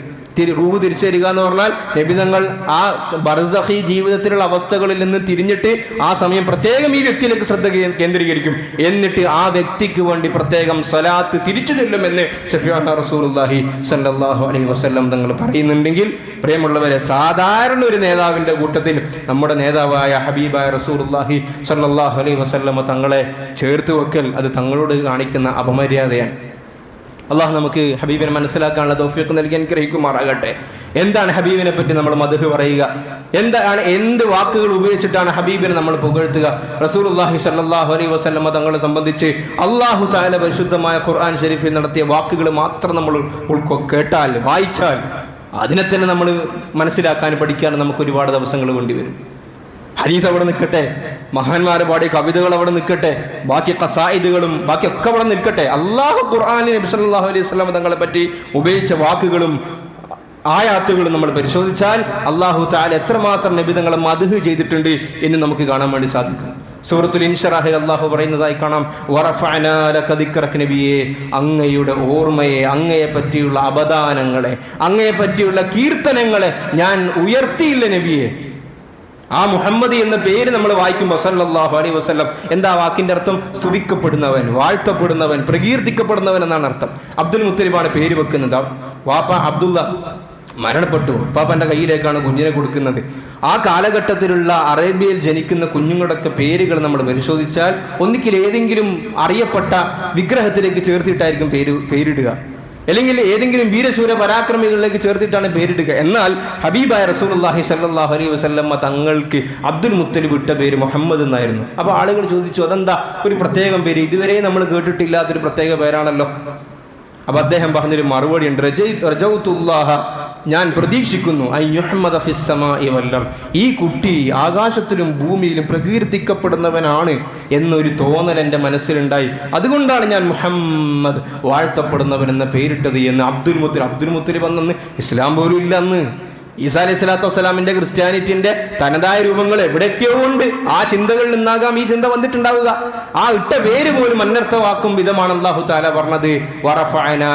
റൂഹ് തിരിച്ചു തരിക എന്ന് പറഞ്ഞാൽ നബി തങ്ങൾ ആ ബർസഖി ജീവിതത്തിലുള്ള അവസ്ഥകളിൽ നിന്ന് തിരിഞ്ഞിട്ട് ആ സമയം പ്രത്യേകം ഈ വ്യക്തിയിലേക്ക് ശ്രദ്ധ കേന്ദ്രീകരിക്കും. എന്നിട്ട് ആ വ്യക്തിക്ക് വേണ്ടി പ്രത്യേകം സ്വലാത്ത് തിരിച്ചു ചൊല്ലുമെന്ന് ഷഫീഉനാ റസൂലുള്ളാഹി സ്വല്ലല്ലാഹു അലൈഹി വസല്ലം തങ്ങൾ പറയുന്നുണ്ടെങ്കിൽ, പ്രിയമുള്ളവരെ, സാധാരണ ഒരു നേതാവിൻ്റെ കൂട്ടത്തിൽ നമ്മുടെ നേതാവായ ഹബീബായ റസൂലുള്ളാഹി സ്വല്ലല്ലാഹു അലൈഹി വസല്ലം തങ്ങളെ ചേർത്ത് വെക്കൽ അത് തങ്ങളോട് കാണിക്കുന്ന അപമര്യാദയാണ്. അള്ളാഹു നമുക്ക് ഹബീബിനെ മനസ്സിലാക്കാനുള്ള തൗഫീഖ് നൽകി അനുഗ്രഹിക്കുമാറാകട്ടെ. എന്താണ് ഹബീബിനെ പറ്റി നമ്മൾ മദ്ഹ് പറയുക? എന്ത് വാക്കുകൾ ഉപയോഗിച്ചിട്ടാണ് ഹബീബിനെ നമ്മൾ പുകഴ്ത്തുക? റസൂലുള്ളാഹി സ്വല്ലല്ലാഹു അലൈഹി വസല്ലം തങ്ങളെ സംബന്ധിച്ച് അല്ലാഹു തആല പരിശുദ്ധമായ ഖുർആൻ ഷരീഫിൽ നടത്തിയ വാക്കുകൾ മാത്രം നമ്മൾ കേട്ടാൽ, വായിച്ചാൽ അതിനെ തന്നെ നമ്മൾ മനസ്സിലാക്കാൻ പഠിക്കാൻ നമുക്ക് ഒരുപാട് ദിവസങ്ങൾ വേണ്ടിവരും. ഹദീസ് അവിടെ നിൽക്കട്ടെ, മഹാന്മാർ പാടിയ കവിതകൾ അവിടെ നിൽക്കട്ടെ, ബാക്കി ഖസായിദുകളും ബാക്കിയൊക്കെ അവിടെ നിൽക്കട്ടെ. അല്ലാഹു ഖുർആനിൽ നബി സല്ലല്ലാഹു അലൈഹി വസല്ലം തങ്ങളെ പറ്റി ഉപയോഗിച്ച വാക്കുകളും ആയാത്തുകളും നമ്മൾ പരിശോധിച്ചാൽ അല്ലാഹു തആല എത്രമാത്രം നബി തങ്ങളെ മദ്ഹ് ചെയ്തിട്ടുണ്ട് എന്ന് നമുക്ക് കാണാൻ വേണ്ടി സാധിക്കും. സൂറത്തുൽ ഇൻശിറാഹിൽ അല്ലാഹു പറയുന്നതായി കാണാം, വറഫഅനാ ലക ദിക്റക നബിയേ, അങ്ങയുടെ ഓർമ്മയെ, അങ്ങയെ പറ്റിയുള്ള അപദാനങ്ങളെ, അങ്ങയെ പറ്റിയുള്ള കീർത്തനങ്ങളെ ഞാൻ ഉയർത്തിയില്ല നബിയെ. ആ മുഹമ്മദ് എന്ന പേര് നമ്മൾ വായിക്കുമ്പോൾ സല്ലല്ലാഹു അലൈഹി വസല്ലം, എന്താ വാക്കിന്റെ അർത്ഥം? സ്തുതിക്കപ്പെടുന്നവൻ, വാഴ്ത്തപ്പെടുന്നവൻ, പ്രകീർത്തിക്കപ്പെടുന്നവൻ എന്നാണ് അർത്ഥം. അബ്ദുൽ മുത്തലിബാണ് പേര് വെക്കുന്നത്. വാപ്പ അബ്ദുള്ള മരണപ്പെട്ടു, പാപ്പന്റെ കയ്യിലേക്കാണ് കുഞ്ഞിനെ കൊടുക്കുന്നത്. ആ കാലഘട്ടത്തിലുള്ള അറേബ്യയിൽ ജനിക്കുന്ന കുഞ്ഞുങ്ങളുടെയൊക്കെ പേരുകൾ നമ്മൾ പരിശോധിച്ചാൽ ഒന്നിക്കിൽ ഏതെങ്കിലും അറിയപ്പെട്ട വിഗ്രഹത്തിലേക്ക് ചേർത്തിട്ടായിരിക്കും പേരിടുക, അല്ലെങ്കിൽ ഏതെങ്കിലും വീരശൂര പരാക്രമികളിലേക്ക് ചേർത്തിട്ടാണ് പേരിടുക. എന്നാൽ ഹബീബായ റസൂലുള്ളാഹി സ്വല്ലല്ലാഹു അലൈഹി വസല്ലം തങ്ങൾക്ക് അബ്ദുൽ മുത്തലിബ് ഇട്ട പേര് മുഹമ്മദ് എന്നായിരുന്നു. അപ്പോൾ ആളുകൾ ചോദിച്ചു, അതെന്താ ഒരു പ്രത്യേകം പേര്, ഇതുവരെ നമ്മൾ കേട്ടിട്ടില്ലാത്തൊരു പ്രത്യേക പേരാണല്ലോ. അപ്പൊ അദ്ദേഹം പറഞ്ഞൊരു മറുപടി ഉണ്ട്, റജൗതുല്ലാഹ, ഞാൻ പ്രതീക്ഷിക്കുന്നു, അയ്യുഹമ്മദ ഫിസ്സമാഇ വൽ അർദ്, ഈ കുട്ടി ആകാശത്തിലും ഭൂമിയിലും പ്രകീർത്തിക്കപ്പെടുന്നവനാണ് എന്നൊരു തോന്നൽ എൻ്റെ മനസ്സിലുണ്ടായി, അതുകൊണ്ടാണ് ഞാൻ മുഹമ്മദ്, വാഴ്ത്തപ്പെടുന്നവൻ എന്ന പേരിട്ടത് എന്ന് അബ്ദുൽ മുത്തലിബ് അന്ന് ഇസ്ലാം പോലും ഇല്ല. അന്ന് ഈസാ അലൈഹി സ്വലാത്തു വസ്സലാമിന്റെ ക്രിസ്ത്യാനിറ്റിന്റെ തനതായ രൂപങ്ങൾ എവിടെയൊക്കെയോ ഉണ്ട്. ആ ചിന്തകളിൽ നിന്നാകാം ഈ ചിന്ത വന്നിട്ടുണ്ടാവുക. ആ ഇട്ട പേര് പോലും അനർത്ഥമാക്കും വിധമാണ് അല്ലാഹു തആല പറഞ്ഞത്, വറഫഅനാ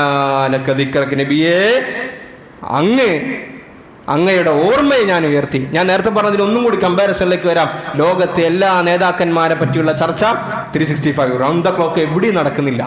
ലക ദിക്റക നബിയേ, അങ്ങയുടെ ഓർമ്മയെ ഞാൻ ഉയർത്തി. ഞാൻ നേരത്തെ പറഞ്ഞതിൽ ഒന്നും കൂടി കമ്പാരിസണിലേക്ക് വരാം. ലോകത്തെ എല്ലാ നേതാക്കന്മാരെ പറ്റിയുള്ള ചർച്ച 365 റൗണ്ട് ദ ക്ലോക്ക് എവിടെയും നടക്കുന്നില്ല.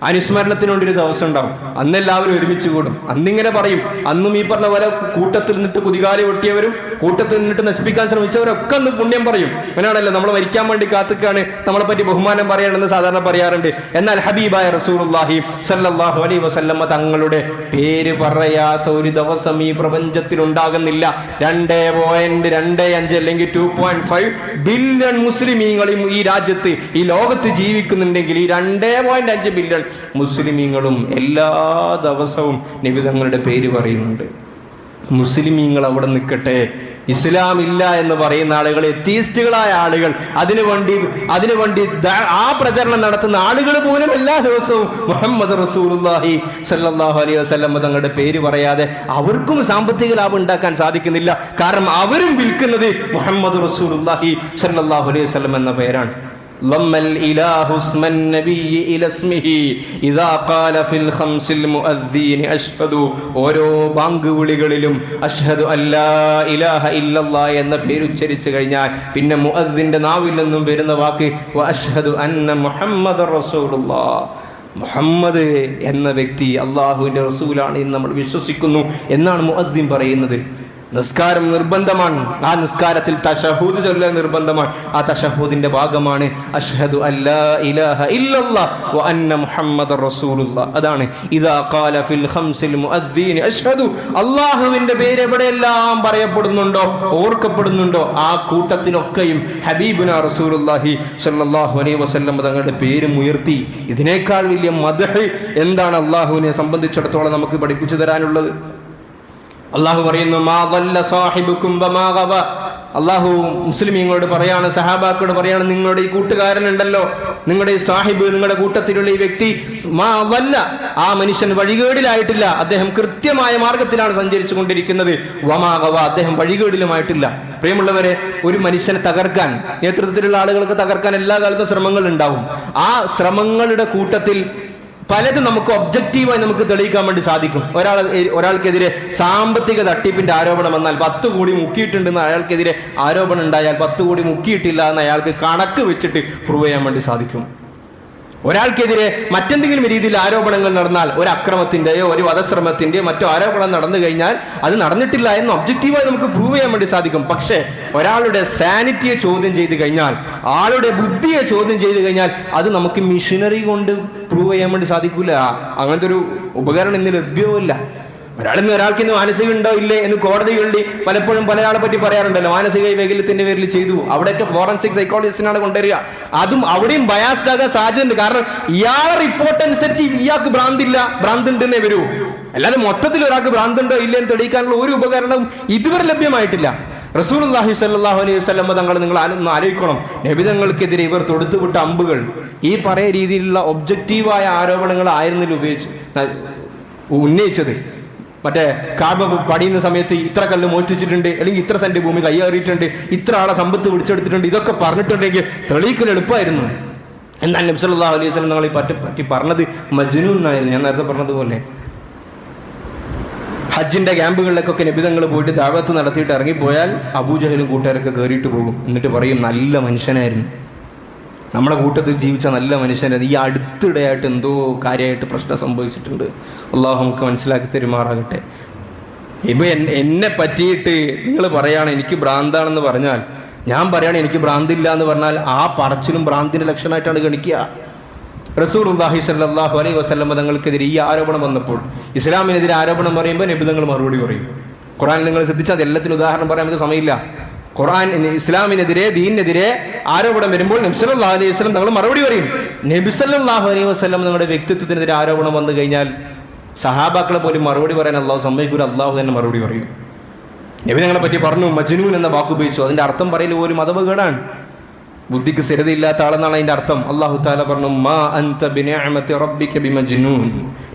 അനുസ്മരണത്തിനൊരു ദിവസം ഉണ്ടാവും, അന്നെല്ലാവരും ഒരുമിച്ച് കൂടും. അന്നിങ്ങനെ പറയും, അന്നും ഈ പറഞ്ഞ പോലെ കൂട്ടത്തിൽ നിന്നിട്ട് കുതികാലി വെട്ടിയവരും കൂട്ടത്തിൽ നിന്നിട്ട് നശിപ്പിക്കാൻ ശ്രമിച്ചവരൊക്കെ അന്ന് പുണ്യം പറയും. അങ്ങനെയാണല്ലോ, നമ്മൾ മരിക്കാൻ വേണ്ടി കാത്തുക്കാണ് നമ്മളെ പറ്റി ബഹുമാനം പറയണമെന്ന് സാധാരണ പറയാറുണ്ട്. എന്നാൽ ഹബീബായ റസൂലുള്ളാഹി സ്വല്ലല്ലാഹു അലൈഹി വസല്ലം തങ്ങളുടെ പേര് പറയാത്ത ഒരു ദിവസം ഈ പ്രപഞ്ചത്തിൽ ഉണ്ടാകുന്നില്ല. 2.25 അല്ലെങ്കിൽ 2.5 ബില്യൺ മുസ്ലിമീങ്ങളും ഈ രാജ്യത്ത്, ഈ ലോകത്ത് ജീവിക്കുന്നുണ്ടെങ്കിൽ ഈ 2.5 ബില്യൺ മുസ്ലിമീങ്ങളും എല്ലാ ദിവസവും നബി തങ്ങളുടെ പേര് പറയുന്നുണ്ട്. മുസ്ലിമീങ്ങൾ അവിടെ നിൽക്കട്ടെ, ഇസ്ലാം ഇല്ല എന്ന് പറയുന്ന ആളുകൾ, എത്തീസ്റ്റുകളായ ആളുകൾ, അതിനുവേണ്ടി ആ പ്രചരണം നടത്തുന്ന ആളുകൾ പോലും എല്ലാ ദിവസവും മുഹമ്മദ് റസൂലുള്ളാഹി സ്വല്ലല്ലാഹു അലൈഹി വസല്ലം തങ്ങളുടെ പേര് പറയാതെ അവർക്കും സാമ്പത്തിക ലാഭം ഉണ്ടാക്കാൻ സാധിക്കുന്നില്ല. കാരണം അവരും വിൽക്കുന്നത് മുഹമ്മദ് റസൂലുള്ളാഹി സ്വല്ലല്ലാഹു അലൈഹി വസല്ലം എന്ന പേരാണ്. ضم الإله اسم النبي إلى اسمه إذا قال في الخمس المؤذين أشهد, ഓരോ ബാങ്ക് വിളികളിലും അഷ്ഹദു അല്ലാ ഇലാഹ ഇല്ലല്ലാഹ് എന്ന പേര് ഉച്ചരിച്ചു കഴിഞ്ഞാൽ പിന്നെ മുഅദ്ദിന്റെ നാവിൽ നിന്നും വരുന്ന വാക്ക് വഅഷ്ഹദു അന്ന മുഹമ്മദർ റസൂലുള്ളാഹ്, മുഹമ്മദ് എന്ന വ്യക്തി അള്ളാഹുവിൻ്റെ റസൂലാണ് എന്ന് നമ്മൾ വിശ്വസിക്കുന്നു എന്നാണ് മുഅദ്ദിൻ പറയുന്നത്. നിസ്കാരം നിർബന്ധമാണ്, ആ നിസ്കാരത്തിൽ തശഹൂദ് ചൊല്ലൽ നിർബന്ധമാണ്. ആ തശഹൂദിന്റെ ഭാഗമാണ് അഷ്ഹദു അല്ലാ ഇലാഹ ഇല്ലല്ലാഹ് വ അന്ന മുഹമ്മദർ റസൂലുള്ളാഹ്. അതാണ് ഇദാ ഖാല ഫിൽ ഖംസിൽ മുഅദ്ദീൻ അഷ്ഹദു, അല്ലാഹുവിന്റെ പേര് എവിടെയെല്ലാം പറയപ്പെടുന്നുണ്ടോ, ഓർക്കപ്പെടുന്നുണ്ടോ, ആ കൂട്ടത്തിലൊക്കെയും ഹബീബുനാ റസൂലുള്ളാഹി സ്വല്ലല്ലാഹു അലൈഹി വസല്ലം തങ്ങളുടെ പേര് ഉയർത്തി. ഇതിനേക്കാൾ വലിയ മദ്ഹ് എന്താണ് അല്ലാഹുവിനെ സംബന്ധിച്ചിടത്തോളം നമുക്ക് പഠിപ്പിച്ചു തരാനുള്ളത്? അള്ളാഹു പറയുന്നു, മാ ളല്ല സാഹിബുക്കും വമാ ഗവ. അള്ളാഹു മുസ്ലിമീങ്ങളോട് പറയാണ്, സഹാബാക്കളോട് പറയാണ്, നിങ്ങളുടെ ഈ കൂട്ടുകാരനുണ്ടല്ലോ, നിങ്ങളുടെ ഈ സാഹിബ്, നിങ്ങളുടെ കൂട്ടത്തിലുള്ള ഈ വ്യക്തി, മാ ളല്ല, ആ മനുഷ്യൻ വഴികേടിലായിട്ടില്ല, അദ്ദേഹം കൃത്യമായ മാർഗത്തിലാണ് സഞ്ചരിച്ചു കൊണ്ടിരിക്കുന്നത്. വമാ ഗവ, അദ്ദേഹം വഴികേടിലുമായിട്ടില്ല. പ്രിയമുള്ളവരെ, ഒരു മനുഷ്യനെ തകർക്കാൻ, നേതൃത്വത്തിലുള്ള ആളുകൾക്ക് തകർക്കാൻ എല്ലാ കാലത്തും ശ്രമങ്ങൾ ഉണ്ടാവും. ആ ശ്രമങ്ങളുടെ കൂട്ടത്തിൽ പലതും നമുക്ക് ഒബ്ജക്റ്റീവായി നമുക്ക് തെളിയിക്കാൻ വേണ്ടി സാധിക്കും. ഒരാൾക്കെതിരെ സാമ്പത്തിക തട്ടിപ്പിന്റെ ആരോപണം വന്നാൽ 10 കോടി മുക്കിയിട്ടുണ്ടെന്ന് അയാൾക്കെതിരെ ആരോപണം ഉണ്ടായാൽ 10 കോടി മുക്കിയിട്ടില്ല എന്ന് അയാൾക്ക് കണക്ക് വെച്ചിട്ട് പ്രൂവ് ചെയ്യാൻ വേണ്ടി സാധിക്കും. ഒരാൾക്കെതിരെ മറ്റെന്തെങ്കിലും രീതിയിൽ ആരോപണങ്ങൾ നടന്നാൽ, ഒരു അക്രമത്തിന്റെയോ ഒരു വധശ്രമത്തിന്റെയോ മറ്റോ ആരോപണം നടന്നു കഴിഞ്ഞാൽ അത് നടന്നിട്ടില്ല എന്ന് ഒബ്ജക്റ്റീവായി നമുക്ക് പ്രൂവ് ചെയ്യാൻ വേണ്ടി സാധിക്കും. പക്ഷേ ഒരാളുടെ സാനിറ്റിയെ ചോദ്യം ചെയ്ത് കഴിഞ്ഞാൽ, ആളുടെ ബുദ്ധിയെ ചോദ്യം ചെയ്ത് കഴിഞ്ഞാൽ അത് നമുക്ക് മിഷനറി കൊണ്ട് പ്രൂവ് ചെയ്യാൻ വേണ്ടി സാധിക്കൂല. അങ്ങനത്തെ ഒരു ഉപകരണം ഇന്ന് ലഭ്യവുമില്ല. ഒരാൾക്ക് ഇന്ന് മാനസികം ഉണ്ടോ ഇല്ലേ എന്ന് കോടതികളിൽ പലപ്പോഴും പലയാളെ പറ്റി പറയാറുണ്ടല്ലോ. മാനസിക വൈകല്യത്തിന്റെ പേരിൽ ചെയ്തു, അവിടെയൊക്കെ ഫോറൻസിക് സൈക്കോളജിസ്റ്റിനാണ് കൊണ്ടുവരിക. അതും അവിടെയും ബയാസ്ഡ് ആകാൻ സാധ്യതയുണ്ട്. കാരണം ഇയാളെ റിപ്പോർട്ട് അനുസരിച്ച് ഇയാൾക്ക് ഭ്രാന്തുണ്ടെന്നേ വരൂ. അല്ലാതെ മൊത്തത്തിൽ ഒരാൾക്ക് ഭ്രാന്തുണ്ടോ ഇല്ലേ എന്ന് തെളിയിക്കാനുള്ള ഒരു ഉപകരണവും ഇതുവരെ ലഭ്യമായിട്ടില്ല. റസൂലുള്ളാഹി സ്വല്ലല്ലാഹു അലൈഹി വസല്ലം തങ്ങൾ നിങ്ങൾ ആലോചിക്കണം, നബിതങ്ങൾക്കെതിരെ ഇവർ തൊടുത്തുവിട്ട അമ്പുകൾ ഈ പറയ രീതിയിലുള്ള ഒബ്ജക്റ്റീവായ ആരോപണങ്ങൾ ആയിരുന്നില്ല ഉന്നയിച്ചത്. മറ്റേ കാബ പണിയുന്ന സമയത്ത് ഇത്ര കല്ല് മോഷ്ടിച്ചിട്ടുണ്ട്, അല്ലെങ്കിൽ ഇത്ര സെന്റ് ഭൂമി കയ്യേറിയിട്ടുണ്ട്, ഇത്ര ആളെ സമ്പത്ത് പിടിച്ചെടുത്തിട്ടുണ്ട്, ഇതൊക്കെ പറഞ്ഞിട്ടുണ്ടെങ്കിൽ തെളിയിക്കൽ എളുപ്പമായിരുന്നു. എന്നാൽ നബി സല്ലല്ലാഹു അലൈഹി വസല്ലം തങ്ങൾ പറ്റി പറഞ്ഞത് മജ്നൂൻ എന്നായിരുന്നു. ഞാൻ നേരത്തെ പറഞ്ഞതുപോലെ ഹജ്ജിന്റെ ക്യാമ്പുകളിലേക്കൊക്കെ നബിതങ്ങൾ പോയിട്ട് ദഅവത്ത് നടത്തിയിട്ട് ഇറങ്ങിപ്പോയാൽ അബൂജഹലും കൂട്ടുകാരൊക്കെ കയറിയിട്ട് പോകും. എന്നിട്ട് പറയും നല്ല മനുഷ്യനായിരുന്നു, നമ്മളെ കൂട്ടത്തിൽ ജീവിച്ച നല്ല മനുഷ്യനായിരുന്നു, ഈ അടുത്തിടെയായിട്ട് എന്തോ കാര്യമായിട്ട് പ്രശ്നം സംഭവിച്ചിട്ടുണ്ട്, അള്ളാഹു നമുക്ക് മനസ്സിലാക്കി തരുമാറാകട്ടെ. ഇപ്പൊ എന്നെ പറ്റിയിട്ട് നിങ്ങൾ പറയാണ് എനിക്ക് ഭ്രാന്താണെന്ന് പറഞ്ഞാൽ, ഞാൻ പറയാണ് എനിക്ക് ഭ്രാന്തില്ല എന്ന് പറഞ്ഞാൽ ആ പറച്ചിലും ഭ്രാന്തിന്റെ ലക്ഷണമായിട്ടാണ് ഗണിക്കുക. റസൂലുള്ളാഹി സ്വല്ലല്ലാഹു അലൈഹി വസല്ലം തങ്ങൾക്കെതിരെ ഈ ആരോപണം വന്നപ്പോൾ, ഇസ്ലാമിനെതിരെ ആരോപണം പറയുമ്പോൾ നബി തങ്ങൾ മറുപടി പറയും. ഖുർആൻ നിങ്ങൾ ശ്രദ്ധിച്ചാൽ അത് എല്ലാത്തിനും ഉദാഹരണം പറയാൻ നമുക്ക് സമയമില്ല. ഖുർആൻ ഇസ്ലാമിനെതിരെ ദീനിനെതിരെ ആരോപണം വരുമ്പോൾ നബി സല്ലല്ലാഹു അലൈഹി വസല്ലം തങ്ങൾ മറുപടി പറയും. നബി സല്ലല്ലാഹു അലൈഹി വസല്ലം നിങ്ങളുടെ വ്യക്തിത്വത്തിനെതിരെ ആരോപണം വന്നു കഴിഞ്ഞാൽ സഹാബാക്കളെ പോലും മറുപടി പറയാൻ അള്ളാഹു സമ്മതിക്കൂല, അള്ളാഹു തന്നെ മറുപടി പറയും. നബി ഞങ്ങളെ പറ്റി പറഞ്ഞു മജ്നൂൻ എന്ന വാക്ക് ഉപയോഗിച്ചു. അതിന്റെ അർത്ഥം പറയൽ പോലും അഥവകേടാണ്, ബുദ്ധിക്ക് സ്ഥിരതയില്ലാത്ത ആളെന്നാണ് അതിന്റെ അർത്ഥം. അള്ളാഹു തആല പറഞ്ഞു മാ അൻത ബിനിഅമതി റബ്ബിക ബിമജ്നൂൻ.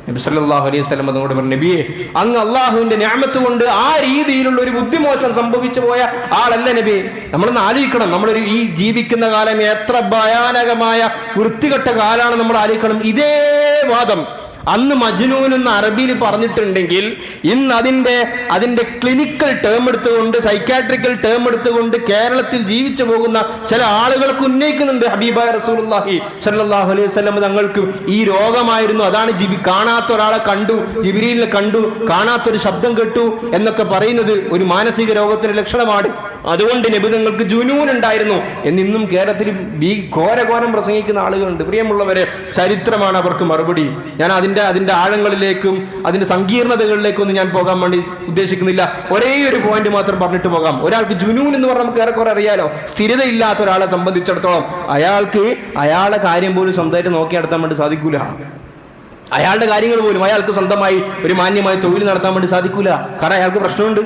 നബി സല്ലല്ലാഹു അലൈഹി വസല്ലം അതോട് പറഞ്ഞു, നബിയെ അങ്ങ് അള്ളാഹുവിന്റെ നിഅമത്ത് കൊണ്ട് ആ രീതിയിലുള്ള ഒരു ബുദ്ധിമോശം സംഭവിച്ചു പോയ ആളല്ല നബി. നമ്മളൊന്ന് ആലോചിക്കണം, നമ്മളൊരു ഈ ജീവിക്കുന്ന കാലം എത്ര ഭയാനകമായ വൃത്തികെട്ട കാലാണ് നമ്മൾ ആലോചിക്കണം. ഇതേ വാദം അന്ന് മജ്നൂൻ എന്ന് അറബിയിൽ പറഞ്ഞിട്ടുണ്ടെങ്കിൽ ഇന്ന് അതിന്റെ ക്ലിനിക്കൽ ടേം എടുത്തുകൊണ്ട്, സൈക്കാട്രിക്കൽ ടേം എടുത്തുകൊണ്ട് കേരളത്തിൽ ജീവിച്ചു പോകുന്ന ചില ആളുകൾക്ക് ഉന്നയിക്കുന്നുണ്ട്. ഹബീബായ റസൂലുള്ളാഹി സ്വല്ലല്ലാഹു അലൈഹി വസല്ലം തങ്ങൾക്ക് ഈ രോഗമായിരുന്നു, അതാണ് കാണാത്ത ഒരാളെ കണ്ടു, ജിബ്രീലിനെ കണ്ടു, കാണാത്തൊരു ശബ്ദം കേട്ടു എന്നൊക്കെ പറയുന്നത് ഒരു മാനസിക രോഗത്തിന്റെ ലക്ഷണമാണ്. അതുകൊണ്ട് നബി തങ്ങൾക്ക് ജുനൂൻ ഉണ്ടായിരുന്നു എന്നിന്നും കേരളത്തിൽ ഘോരഘോരം പ്രസംഗിക്കുന്ന ആളുകളുണ്ട്. പ്രിയമുള്ളവരെ, ചരിത്രമാണ് അവർക്ക് മറുപടി. ഞാൻ അതിന്റെ ആഴങ്ങളിലേക്കും അതിന്റെ സങ്കീർണതകളിലേക്കും ഒന്നും ഞാൻ പോകാൻ വേണ്ടി ഉദ്ദേശിക്കുന്നില്ല. ഒരേ ഒരു പോയിന്റ് മാത്രം പറഞ്ഞിട്ട് പോകാം. ഒരാൾക്ക് ജുനൂൻ എന്ന് പറഞ്ഞാൽ നമുക്ക് ഏറെക്കുറെ അറിയാലോ. സ്ഥിരതയില്ലാത്ത ഒരാളെ സംബന്ധിച്ചിടത്തോളം അയാളെ കാര്യം പോലും സ്വന്തമായിട്ട് നോക്കി നടത്താൻ വേണ്ടി സാധിക്കൂല. അയാളുടെ കാര്യങ്ങൾ പോലും അയാൾക്ക് സ്വന്തമായി ഒരു മാന്യമായ തൊഴിൽ നടത്താൻ വേണ്ടി സാധിക്കൂല. കാരണം അയാൾക്ക് പ്രശ്നമുണ്ട്.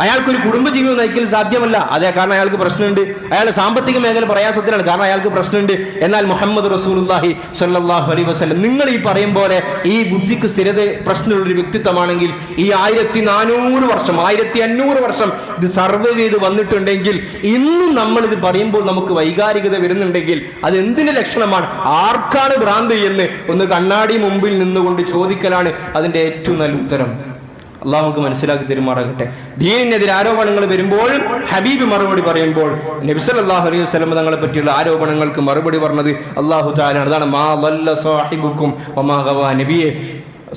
അയാൾക്കൊരു കുടുംബജീവിതം നയിക്കൽ സാധ്യമല്ല, അതേ കാരണം അയാൾക്ക് പ്രശ്നമുണ്ട്. അയാളുടെ സാമ്പത്തിക മേഖല പ്രയാസത്തിലാണ്, കാരണം അയാൾക്ക് പ്രശ്നമുണ്ട്. എന്നാൽ മുഹമ്മദ് റസൂലുള്ളാഹി സ്വല്ലല്ലാഹു അലൈഹി വസല്ലം നിങ്ങൾ ഈ പറയും പോലെ ഈ ബുദ്ധിക്ക് സ്ഥിരത പ്രശ്നമുള്ളൊരു വ്യക്തിത്വമാണെങ്കിൽ ഈ 1400 വർഷം 1500 വർഷം ഇത് സർവൈവ് ചെയ്ത് വന്നിട്ടുണ്ടെങ്കിൽ ഇന്നും നമ്മൾ ഇത് പറയുമ്പോൾ നമുക്ക് വൈകാരികത വരുന്നുണ്ടെങ്കിൽ അത് എന്തിന്റെ ലക്ഷണമാണ്? ആർക്കാണ് ഭ്രാന്ത് എന്ന് ഒന്ന് കണ്ണാടി മുമ്പിൽ നിന്നുകൊണ്ട് ചോദിക്കലാണ് അതിന്റെ ഏറ്റവും നല്ല ഉത്തരം. അള്ളാഹു നമുക്ക് മനസ്സിലാക്കി തരുമാറാകട്ടെ. ദീനിനെതിരെ ആരോപണങ്ങൾ വരുമ്പോൾ ഹബീബ് മറുപടി പറയുമ്പോൾ നബി സല്ലല്ലാഹു അലൈഹി വസല്ലം തങ്ങളെ പറ്റിയുള്ള ആരോപണങ്ങൾക്ക് മറുപടി പറഞ്ഞത് അള്ളാഹു തആലയാണ്. അതാണ് മാ ളല്ല സാഹിബുക്കും വമാ ഗവാ. നബിയെ,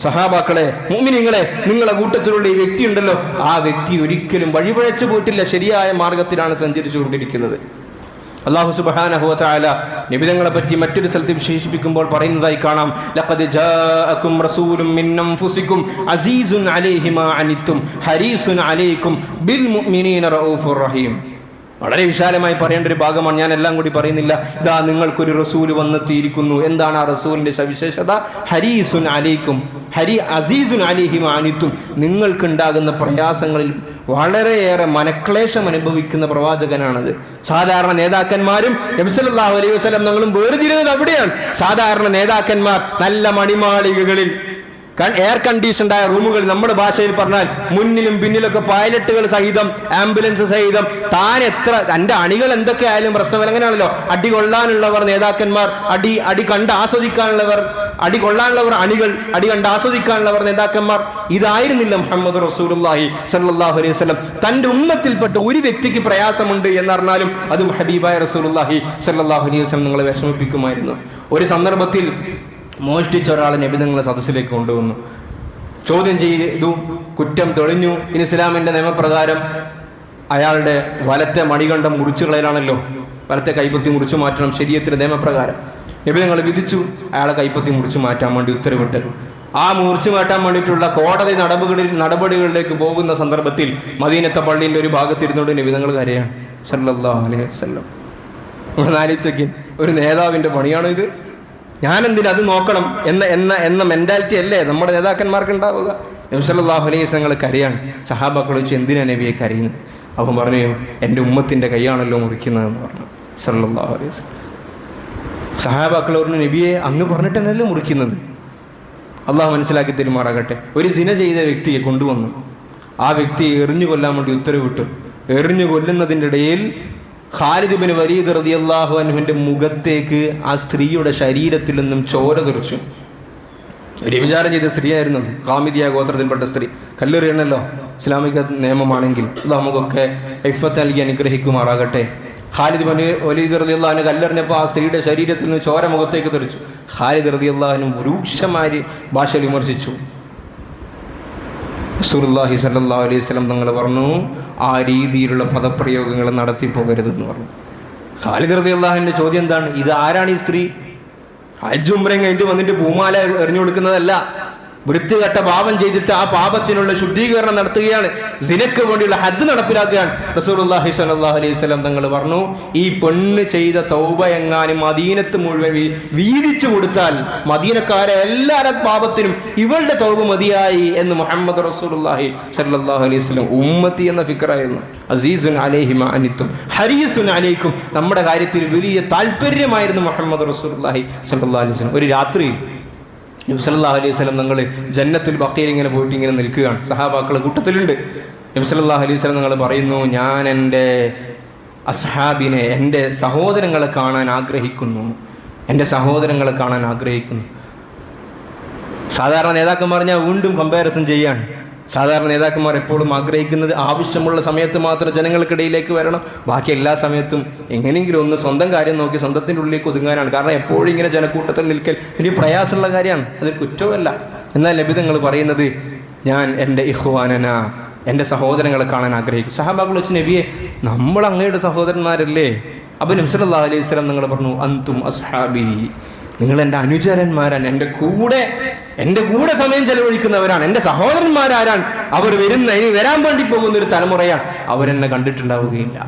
സഹാബാക്കളെ, മുഅ്മിനീങ്ങളെ, നിങ്ങളുടെ കൂട്ടത്തിലുള്ള ഈ വ്യക്തി ഉണ്ടല്ലോ, ആ വ്യക്തി ഒരിക്കലും വഴിപഴച്ചു പോയിട്ടില്ല, ശരിയായ മാർഗത്തിലാണ് സഞ്ചരിച്ചു കൊണ്ടിരിക്കുന്നത്. അല്ലാഹു സുബ്ഹാനഹു വ തആല നബിതങ്ങളെ പറ്റി മറ്റൊരു സ്ഥലത്ത് വിശേഷിപ്പിക്കുമ്പോൾ പറയുന്നതായി കാണാം, ലഖദ് ജാഅകും റസൂലുൻ മിൻ അൻഫുസികും അസീസുൻ അലൈഹി മാ അനിത്തും ഹരീസുൻ അലൈക്കും ബിൽ മുഅ്മിനീന റഊഫുർ റഹീം. വളരെ വിശാലമായി പറയേണ്ട ഒരു ഭാഗമാണ്, ഞാൻ എല്ലാം കൂടി പറയുന്നില്ല. ഇതാ നിങ്ങൾക്കൊരു റസൂൽ വന്നെത്തിയിരിക്കുന്നു. എന്താണ് ആ റസൂലിന്റെ സവിശേഷത? ഹരീസുൻ അലൈക്കും, അസീസുൻ അലൈഹി മാ അനിത്തും. നിങ്ങൾക്കുണ്ടാകുന്ന പ്രയാസങ്ങളിൽ വളരെയേറെ മനക്ലേശം അനുഭവിക്കുന്ന പ്രവാചകനാണത്. സാധാരണ നേതാക്കന്മാരും നബി സല്ലല്ലാഹു അലൈഹി വസല്ലം തങ്ങളും വേർതിരിയുന്നത് അവിടെയാണ്. സാധാരണ നേതാക്കന്മാർ നല്ല മണിമാളികകളിൽ എയർ കണ്ടീഷൻഡായ റൂമുകൾ, നമ്മുടെ ഭാഷയിൽ പറഞ്ഞാൽ മുന്നിലും പിന്നിലൊക്കെ പൈലറ്റുകൾ സഹിതം, ആംബുലൻസ് സഹിതം, താൻ എത്ര തന്റെ അണികൾ എന്തൊക്കെ ആയാലും പ്രശ്നമില്ല. അങ്ങനെയാണല്ലോ, അടി കൊള്ളാനുള്ളവർ നേതാക്കന്മാർ, അടി കണ്ട് ആസ്വദിക്കാനുള്ളവർ, അടി കൊള്ളാനുള്ളവർ അണികൾ, അടി കണ്ട് ആസ്വദിക്കാനുള്ളവർ നേതാക്കന്മാർ. ഇതായിരുന്നില്ല മുഹമ്മദ് റസൂലുള്ളാഹി സ്വല്ലല്ലാഹു അലൈഹി വസല്ലം. തന്റെ ഉമ്മത്തിൽപ്പെട്ട ഒരു വ്യക്തിക്ക് പ്രയാസമുണ്ട് എന്നറിഞ്ഞാലും അതും ഹബീബായ റസൂലുള്ളാഹി സ്വല്ലല്ലാഹു അലൈഹി വസല്ലം നിങ്ങളെ വിഷമിപ്പിക്കുമായിരുന്നു. ഒരു സന്ദർഭത്തിൽ മോഷ്ടിച്ച ഒരാളെ നബി തങ്ങളെ സദസ്സിലേക്ക് കൊണ്ടുവന്നു. ചോദ്യം ചെയ്തു, കുറ്റം തെളിഞ്ഞു. ഇനി ഇസ്ലാമിന്റെ നിയമപ്രകാരം അയാളുടെ വലത്തെ മണികണ്ഠം മുറിച്ചു കളയലാണല്ലോ, വലത്തെ കൈപ്പത്തി മുറിച്ചു മാറ്റണം ശരീഅത്തിന്റെ നിയമപ്രകാരം. നബി തങ്ങൾ വിധിച്ചു അയാളെ കൈപ്പത്തി മുറിച്ചു മാറ്റാൻ വേണ്ടി ഉത്തരവിട്ട്. ആ മുറിച്ചു മാറ്റാൻ വേണ്ടിയിട്ടുള്ള കോടതി നടപടികളിലേക്ക് പോകുന്ന സന്ദർഭത്തിൽ മദീനത്തെ പള്ളിയുടെ ഒരു ഭാഗത്തിരുന്നുകൊണ്ട് നബി തങ്ങൾ കരയാണ് സല്ലല്ലാഹു അലൈഹി വസല്ലം. നമ്മൾ ആലോചിച്ച്, ഒരു നേതാവിന്റെ പണിയാണോ ഇത്? ഞാനെന്തിനും അത് നോക്കണം എന്ന മെന്റാലിറ്റി അല്ലേ നമ്മുടെ നേതാക്കന്മാർക്ക് ഉണ്ടാവുക? നബി സല്ലല്ലാഹു അലൈഹി വസല്ലം കരയാണ്. സഹാബാക്കൾ ചോദിച്ചു, എന്തിനാ നബിയെ കരയുന്നത്? അവൻ പറഞ്ഞു, എൻ്റെ ഉമ്മത്തിന്റെ കൈയാണല്ലോ മുറിക്കുന്നതെന്ന് പറഞ്ഞു സല്ലല്ലാഹു അലൈഹി വസല്ലം. സഹാബാക്കൾ പറഞ്ഞു, നബിയെ അങ്ങ് പറഞ്ഞിട്ടല്ലല്ലോ മുറിക്കുന്നത്. അള്ളാഹു മനസ്സിലാക്കി തരുമാറാകട്ടെ. ഒരു സിന ചെയ്ത വ്യക്തിയെ കൊണ്ടുവന്നു, ആ വ്യക്തിയെ എറിഞ്ഞു കൊല്ലാൻ വേണ്ടി ഉത്തരവിട്ടു. എറിഞ്ഞു കൊല്ലുന്നതിൻ്റെ ഇടയിൽ ഖാലിദ് ഇബ്നു വലീദ് റളിയല്ലാഹു അൻഹുവിന്റെ മുഖത്തേക്ക് ആ സ്ത്രീയുടെ ശരീരത്തിൽ നിന്നും ചോര തെറിച്ചു. ഒരു വിചാരം ചെയ്ത സ്ത്രീയായിരുന്നു, ഖാമിദിയ ഗോത്രത്തിൽപ്പെട്ട സ്ത്രീ. കല്ലെറിയണല്ലോ ഇസ്ലാമിക നിയമമാണെങ്കിൽ. നമുക്കൊക്കെ ഇഫ്ഫത്ത് നൽകി അനുഗ്രഹിക്കുമാറാകട്ടെ. ഖാലിദ് ഇബ്നു വലീദ് റളിയല്ലാഹു അൻഹു കല്ലെറിഞ്ഞപ്പോൾ ആ സ്ത്രീയുടെ ശരീരത്തിൽ നിന്ന് ചോര മുഖത്തേക്ക് തെറിച്ചു. ഖാലിദ് റളിയല്ലാഹു അൻഹു രൂക്ഷമായി ഭാഷയിൽ വിമർശിച്ചു. റസൂലുള്ളാഹി സ്വല്ലല്ലാഹു അലൈഹി വസല്ലം തങ്ങൾ പറഞ്ഞു, ആ രീതിയിലുള്ള പദപ്രയോഗങ്ങൾ നടത്തി പോകരുതെന്ന് പറഞ്ഞു. ഖാലിദ് റളിയല്ലാഹു അൻഹുവിന്റെ ചോദ്യം എന്താണ്? ഇത് ആരാണ് ഈ സ്ത്രീ? ഹജ്ജ് ഉംറയും കഴിഞ്ഞിട്ട് വന്നിട്ട് പൂമാല എറിഞ്ഞു കൊടുക്കുന്നതല്ല, വൃത്തികെട്ട പാപം ചെയ്തിട്ട് ആ പാപത്തിനുള്ള ശുദ്ധീകരണം നടത്തുകയാണ്, സിനക്ക് വേണ്ടിയുള്ള ഹദ് നടപ്പിലാക്കുകയാണ്. റസൂലുള്ളാഹി സ്വല്ലല്ലാഹു അലൈഹി വസല്ലം തങ്ങൾ പറഞ്ഞു, ഈ പെണ്ണ് ചെയ്ത തൗബ എങ്ങാനും മദീനത്ത് മുഴുവൻ വീതിച്ചു കൊടുത്താൽ മദീനക്കാരെ എല്ലാവരുടെ പാപത്തിനും ഇവളുടെ തൗബ മതിയായി എന്ന് മുഹമ്മദ് റസൂലുള്ളാഹി സ്വല്ലല്ലാഹു അലൈഹി വസല്ലം. ഉമ്മത്തി എന്ന ഫിക്റായിരുന്നു. അസീസുൻ അലൈഹി മാ അനിത്തും ഹരീസുൻ അലൈക്കും, നമ്മുടെ കാര്യത്തിൽ വലിയ താല്പര്യമായിരുന്നു മുഹമ്മദ് റസൂലുള്ളാഹി സ്വല്ലല്ലാഹു അലൈഹി വസല്ലം. ഒരു രാത്രിയിൽ നബി സല്ലല്ലാഹു അലൈഹി വസല്ലം തങ്ങൾ ജന്നത്തുൽ ബഖീൽ ഇങ്ങനെ പോയിട്ട് ഇങ്ങനെ നിൽക്കുകയാണ്. സഹാബാക്കൾ കൂട്ടത്തിലുണ്ട്. നബി സല്ലല്ലാഹു അലൈഹി വസല്ലം തങ്ങൾ പറയുന്നു, ഞാൻ എൻ്റെ അസ്ഹാബിനെ, എൻ്റെ സഹോദരങ്ങളെ കാണാൻ ആഗ്രഹിക്കുന്നു, എൻ്റെ സഹോദരങ്ങളെ കാണാൻ ആഗ്രഹിക്കുന്നു. സാധാരണ നേതാക്കന്മാർ പറഞ്ഞാൽ വീണ്ടും കമ്പാരിസൺ ചെയ്യാണ്. സാധാരണ നേതാക്കന്മാർ എപ്പോഴും ആഗ്രഹിക്കുന്നത് ആവശ്യമുള്ള സമയത്ത് മാത്രം ജനങ്ങൾക്കിടയിലേക്ക് വരണം, ബാക്കി എല്ലാ സമയത്തും എങ്ങനെയെങ്കിലും ഒന്ന് സ്വന്തം കാര്യം നോക്കി സ്വന്തത്തിൻ്റെ ഉള്ളിലേക്ക് ഒതുങ്ങാനാണ്. കാരണം എപ്പോഴും ഇങ്ങനെ ജനക്കൂട്ടത്തിൽ നിൽക്കൽ വലിയ പ്രയാസമുള്ള കാര്യമാണ്, അതൊരു കുറ്റമല്ല. എന്നാൽ നബി തങ്ങൾ പറയുന്നത്, ഞാൻ എൻ്റെ ഇഖ്വാനന, എൻ്റെ സഹോദരങ്ങളെ കാണാൻ ആഗ്രഹിക്കും. സഹാബാക്കൾ വെച്ച്, നബിയെ നമ്മൾ അങ്ങയുടെ സഹോദരന്മാരല്ലേ? അപ്പോൾ നബി സല്ലല്ലാഹു അലൈഹി വസല്ലം നിങ്ങൾ പറഞ്ഞു, അൻതും അസ്ഹാബി, നിങ്ങൾ എൻ്റെ അനുചരന്മാരാണ്, എൻ്റെ കൂടെ സമയം ചെലവഴിക്കുന്നവരാണ്. എൻ്റെ സഹോദരന്മാരാരാണ്? അവർ ഇനി വരാൻ വേണ്ടി പോകുന്ന ഒരു തലമുറയാണ്. അവരെന്നെ കണ്ടിട്ടുണ്ടാവുകയില്ല,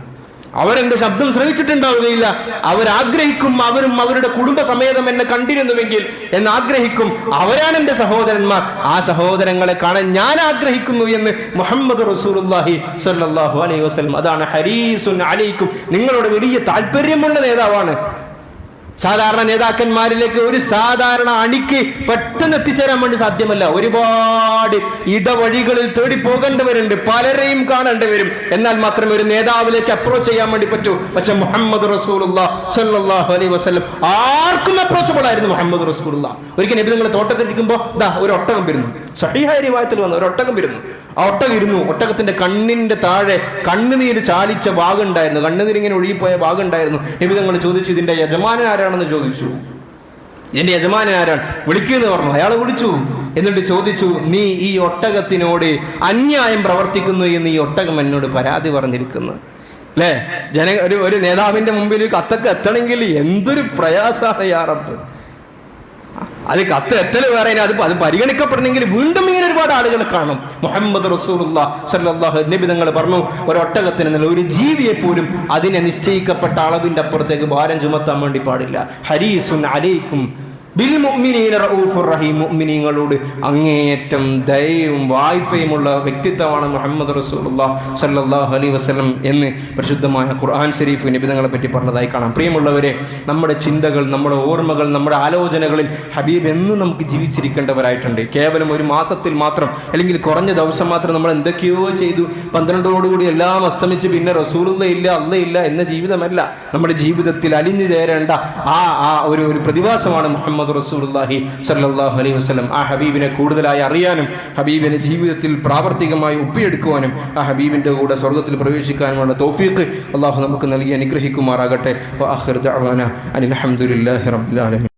അവരെന്റെ ശബ്ദം ശ്രവിച്ചിട്ടുണ്ടാവുകയില്ല. അവരാഗ്രഹിക്കും, അവരും അവരുടെ കുടുംബസമേതം എന്നെ കണ്ടിരുന്നുവെങ്കിൽ എന്ന് ആഗ്രഹിക്കും. അവരാണ് എൻ്റെ സഹോദരന്മാർ, ആ സഹോദരങ്ങളെ കാണാൻ ഞാൻ ആഗ്രഹിക്കുന്നു എന്ന് മുഹമ്മദ് റസൂലുള്ളാഹി സ്വല്ലല്ലാഹു അലൈഹി വസല്ലം. അതാണ് ഹരീസുൻ അലൈക്കും, നിങ്ങളോട് വലിയ താല്പര്യമുള്ള നേതാവാണ്. സാധാരണ നേതാക്കന്മാരിലേക്ക് ഒരു സാധാരണ അണിക്ക് പെട്ടെന്ന് എത്തിച്ചേരാൻ വേണ്ടി സാധ്യമല്ല. ഒരുപാട് ഇടവഴികളിൽ തേടി പോകേണ്ടവരുണ്ട്, പലരെയും കാണേണ്ടി വരും. എന്നാൽ മാത്രമേ ഒരു നേതാവിലേക്ക് അപ്രോച്ച് ചെയ്യാൻ വേണ്ടി പറ്റൂ. പക്ഷെ മുഹമ്മദ് റസൂലുള്ളാഹി സ്വല്ലല്ലാഹു അലൈഹി വസല്ലം ആർക്കും അപ്രോച്ചബിൾ ആയിരുന്നു. മുഹമ്മദ് റസൂലുള്ളാഹി ഒരിക്കൽ നബി നിങ്ങൾ തോട്ടത്തിലിരിക്കുമ്പോൾ ഒരു ഒട്ടകം വരുന്നു. സഹീഹായ റിവായത്തിൽ വന്ന ഒരു ഒട്ടകം വരുന്നു. ആ ഒട്ടകം ഇരുന്നു. ഒട്ടകത്തിന്റെ കണ്ണിന്റെ താഴെ കണ്ണുനീര് ചാലിച്ച ഭാഗം ഉണ്ടായിരുന്നു, കണ്ണുനീരിങ്ങനെ ഒഴുകിപ്പോയ ഭാഗം ഉണ്ടായിരുന്നു. നബി തങ്ങൾ ചോദിച്ചു, ഇതിന്റെ യജമാനൻ ആരാണെന്ന് ചോദിച്ചു. എന്റെ യജമാനൻ ആരാണ്? വിളിക്കുമെന്ന് പറഞ്ഞു. അയാൾ വിളിച്ചു. എന്നിട്ട് ചോദിച്ചു, നീ ഈ ഒട്ടകത്തിനോട് അന്യായം പ്രവർത്തിക്കുന്നു എന്ന് ഈ ഒട്ടകം എന്നോട് പരാതി പറഞ്ഞിരിക്കുന്നു. അല്ലേ? ഒരു നേതാവിന്റെ മുമ്പിൽ കത്തൊക്കെ എത്തണമെങ്കിൽ എന്തൊരു പ്രയാസമാണ് യാ റബ്ബ്. അത് കത്ത് എത്തല് വേറെ, അത് പരിഗണിക്കപ്പെടണമെങ്കിൽ വീണ്ടും ഇങ്ങനെ ഒരുപാട് ആളുകൾ കാണും. മുഹമ്മദ് റസൂലുള്ളാഹി സ്വല്ലല്ലാഹു അലൈഹി നബി തങ്ങൾ പറഞ്ഞു, ഒരൊട്ടകത്തിന് ഒരു ജീവിയെ പോലും അതിനെ നിശ്ചയിക്കപ്പെട്ട അളവിന്റെ അപ്പുറത്തേക്ക് ഭാരം ചുമത്താൻ വേണ്ടി പാടില്ല. ഹരീസുൻ അലൈക്കും, ബിൽ മുഅ്മിനീന റഊഫുർ റഹീം, മുഅ്മിനീങ്ങളോട് അങ്ങേയറ്റം ദയയും വായ്പയുമുള്ള വ്യക്തിത്വമാണ് മുഹമ്മദ് റസൂലുള്ളാഹി സ്വല്ലല്ലാഹു അലൈഹി വസല്ലം എന്ന് പരിശുദ്ധമായ ഖുർആൻ ശരീഫ് നബി തങ്ങളെ പറ്റി പറഞ്ഞതായി കാണാം. പ്രിയമുള്ളവരെ, നമ്മുടെ ചിന്തകൾ, നമ്മുടെ ഓർമ്മകൾ, നമ്മുടെ ആലോചനകളിൽ ഹബീബ് എന്നും നമുക്ക് ജീവിച്ചിരിക്കേണ്ടവരായിട്ടുണ്ട്. കേവലം ഒരു മാസത്തിൽ മാത്രം അല്ലെങ്കിൽ കുറഞ്ഞ ദിവസം മാത്രം നമ്മൾ എന്തൊക്കെയോ ചെയ്തു 12ഓടുകൂടി എല്ലാം അസ്തമിച്ച് പിന്നെ റസൂലുള്ള ഇല്ല, അള്ളയില്ല എന്ന ജീവിതമല്ല. നമ്മുടെ ജീവിതത്തിൽ അലിഞ്ഞു ചേരേണ്ട ആ ഒരു പ്രതിഭാസമാണ് മുഹമ്മദ് റസൂലുള്ളാഹി സ്വല്ലല്ലാഹു അലൈഹി വസല്ലം. ആ ഹബീബിനെ കൂടുതലായി അറിയാനും ഹബീബിനെ ജീവിതത്തിൽ പ്രാവർത്തികമായി ഒപ്പിയെടുക്കുവാനും ആ ഹബീബിൻ്റെ കൂടെ സ്വർഗ്ഗത്തിൽ പ്രവേശിക്കാനുമുള്ള തൗഫീഖ് അള്ളാഹു നമുക്ക് നൽകി അനുഗ്രഹിക്കുമാറാകട്ടെ. വആഖിറു ദഅ്വാനാ അനിൽ ഹംദുലില്ലാഹി റബ്ബിൽ ആലമീൻ.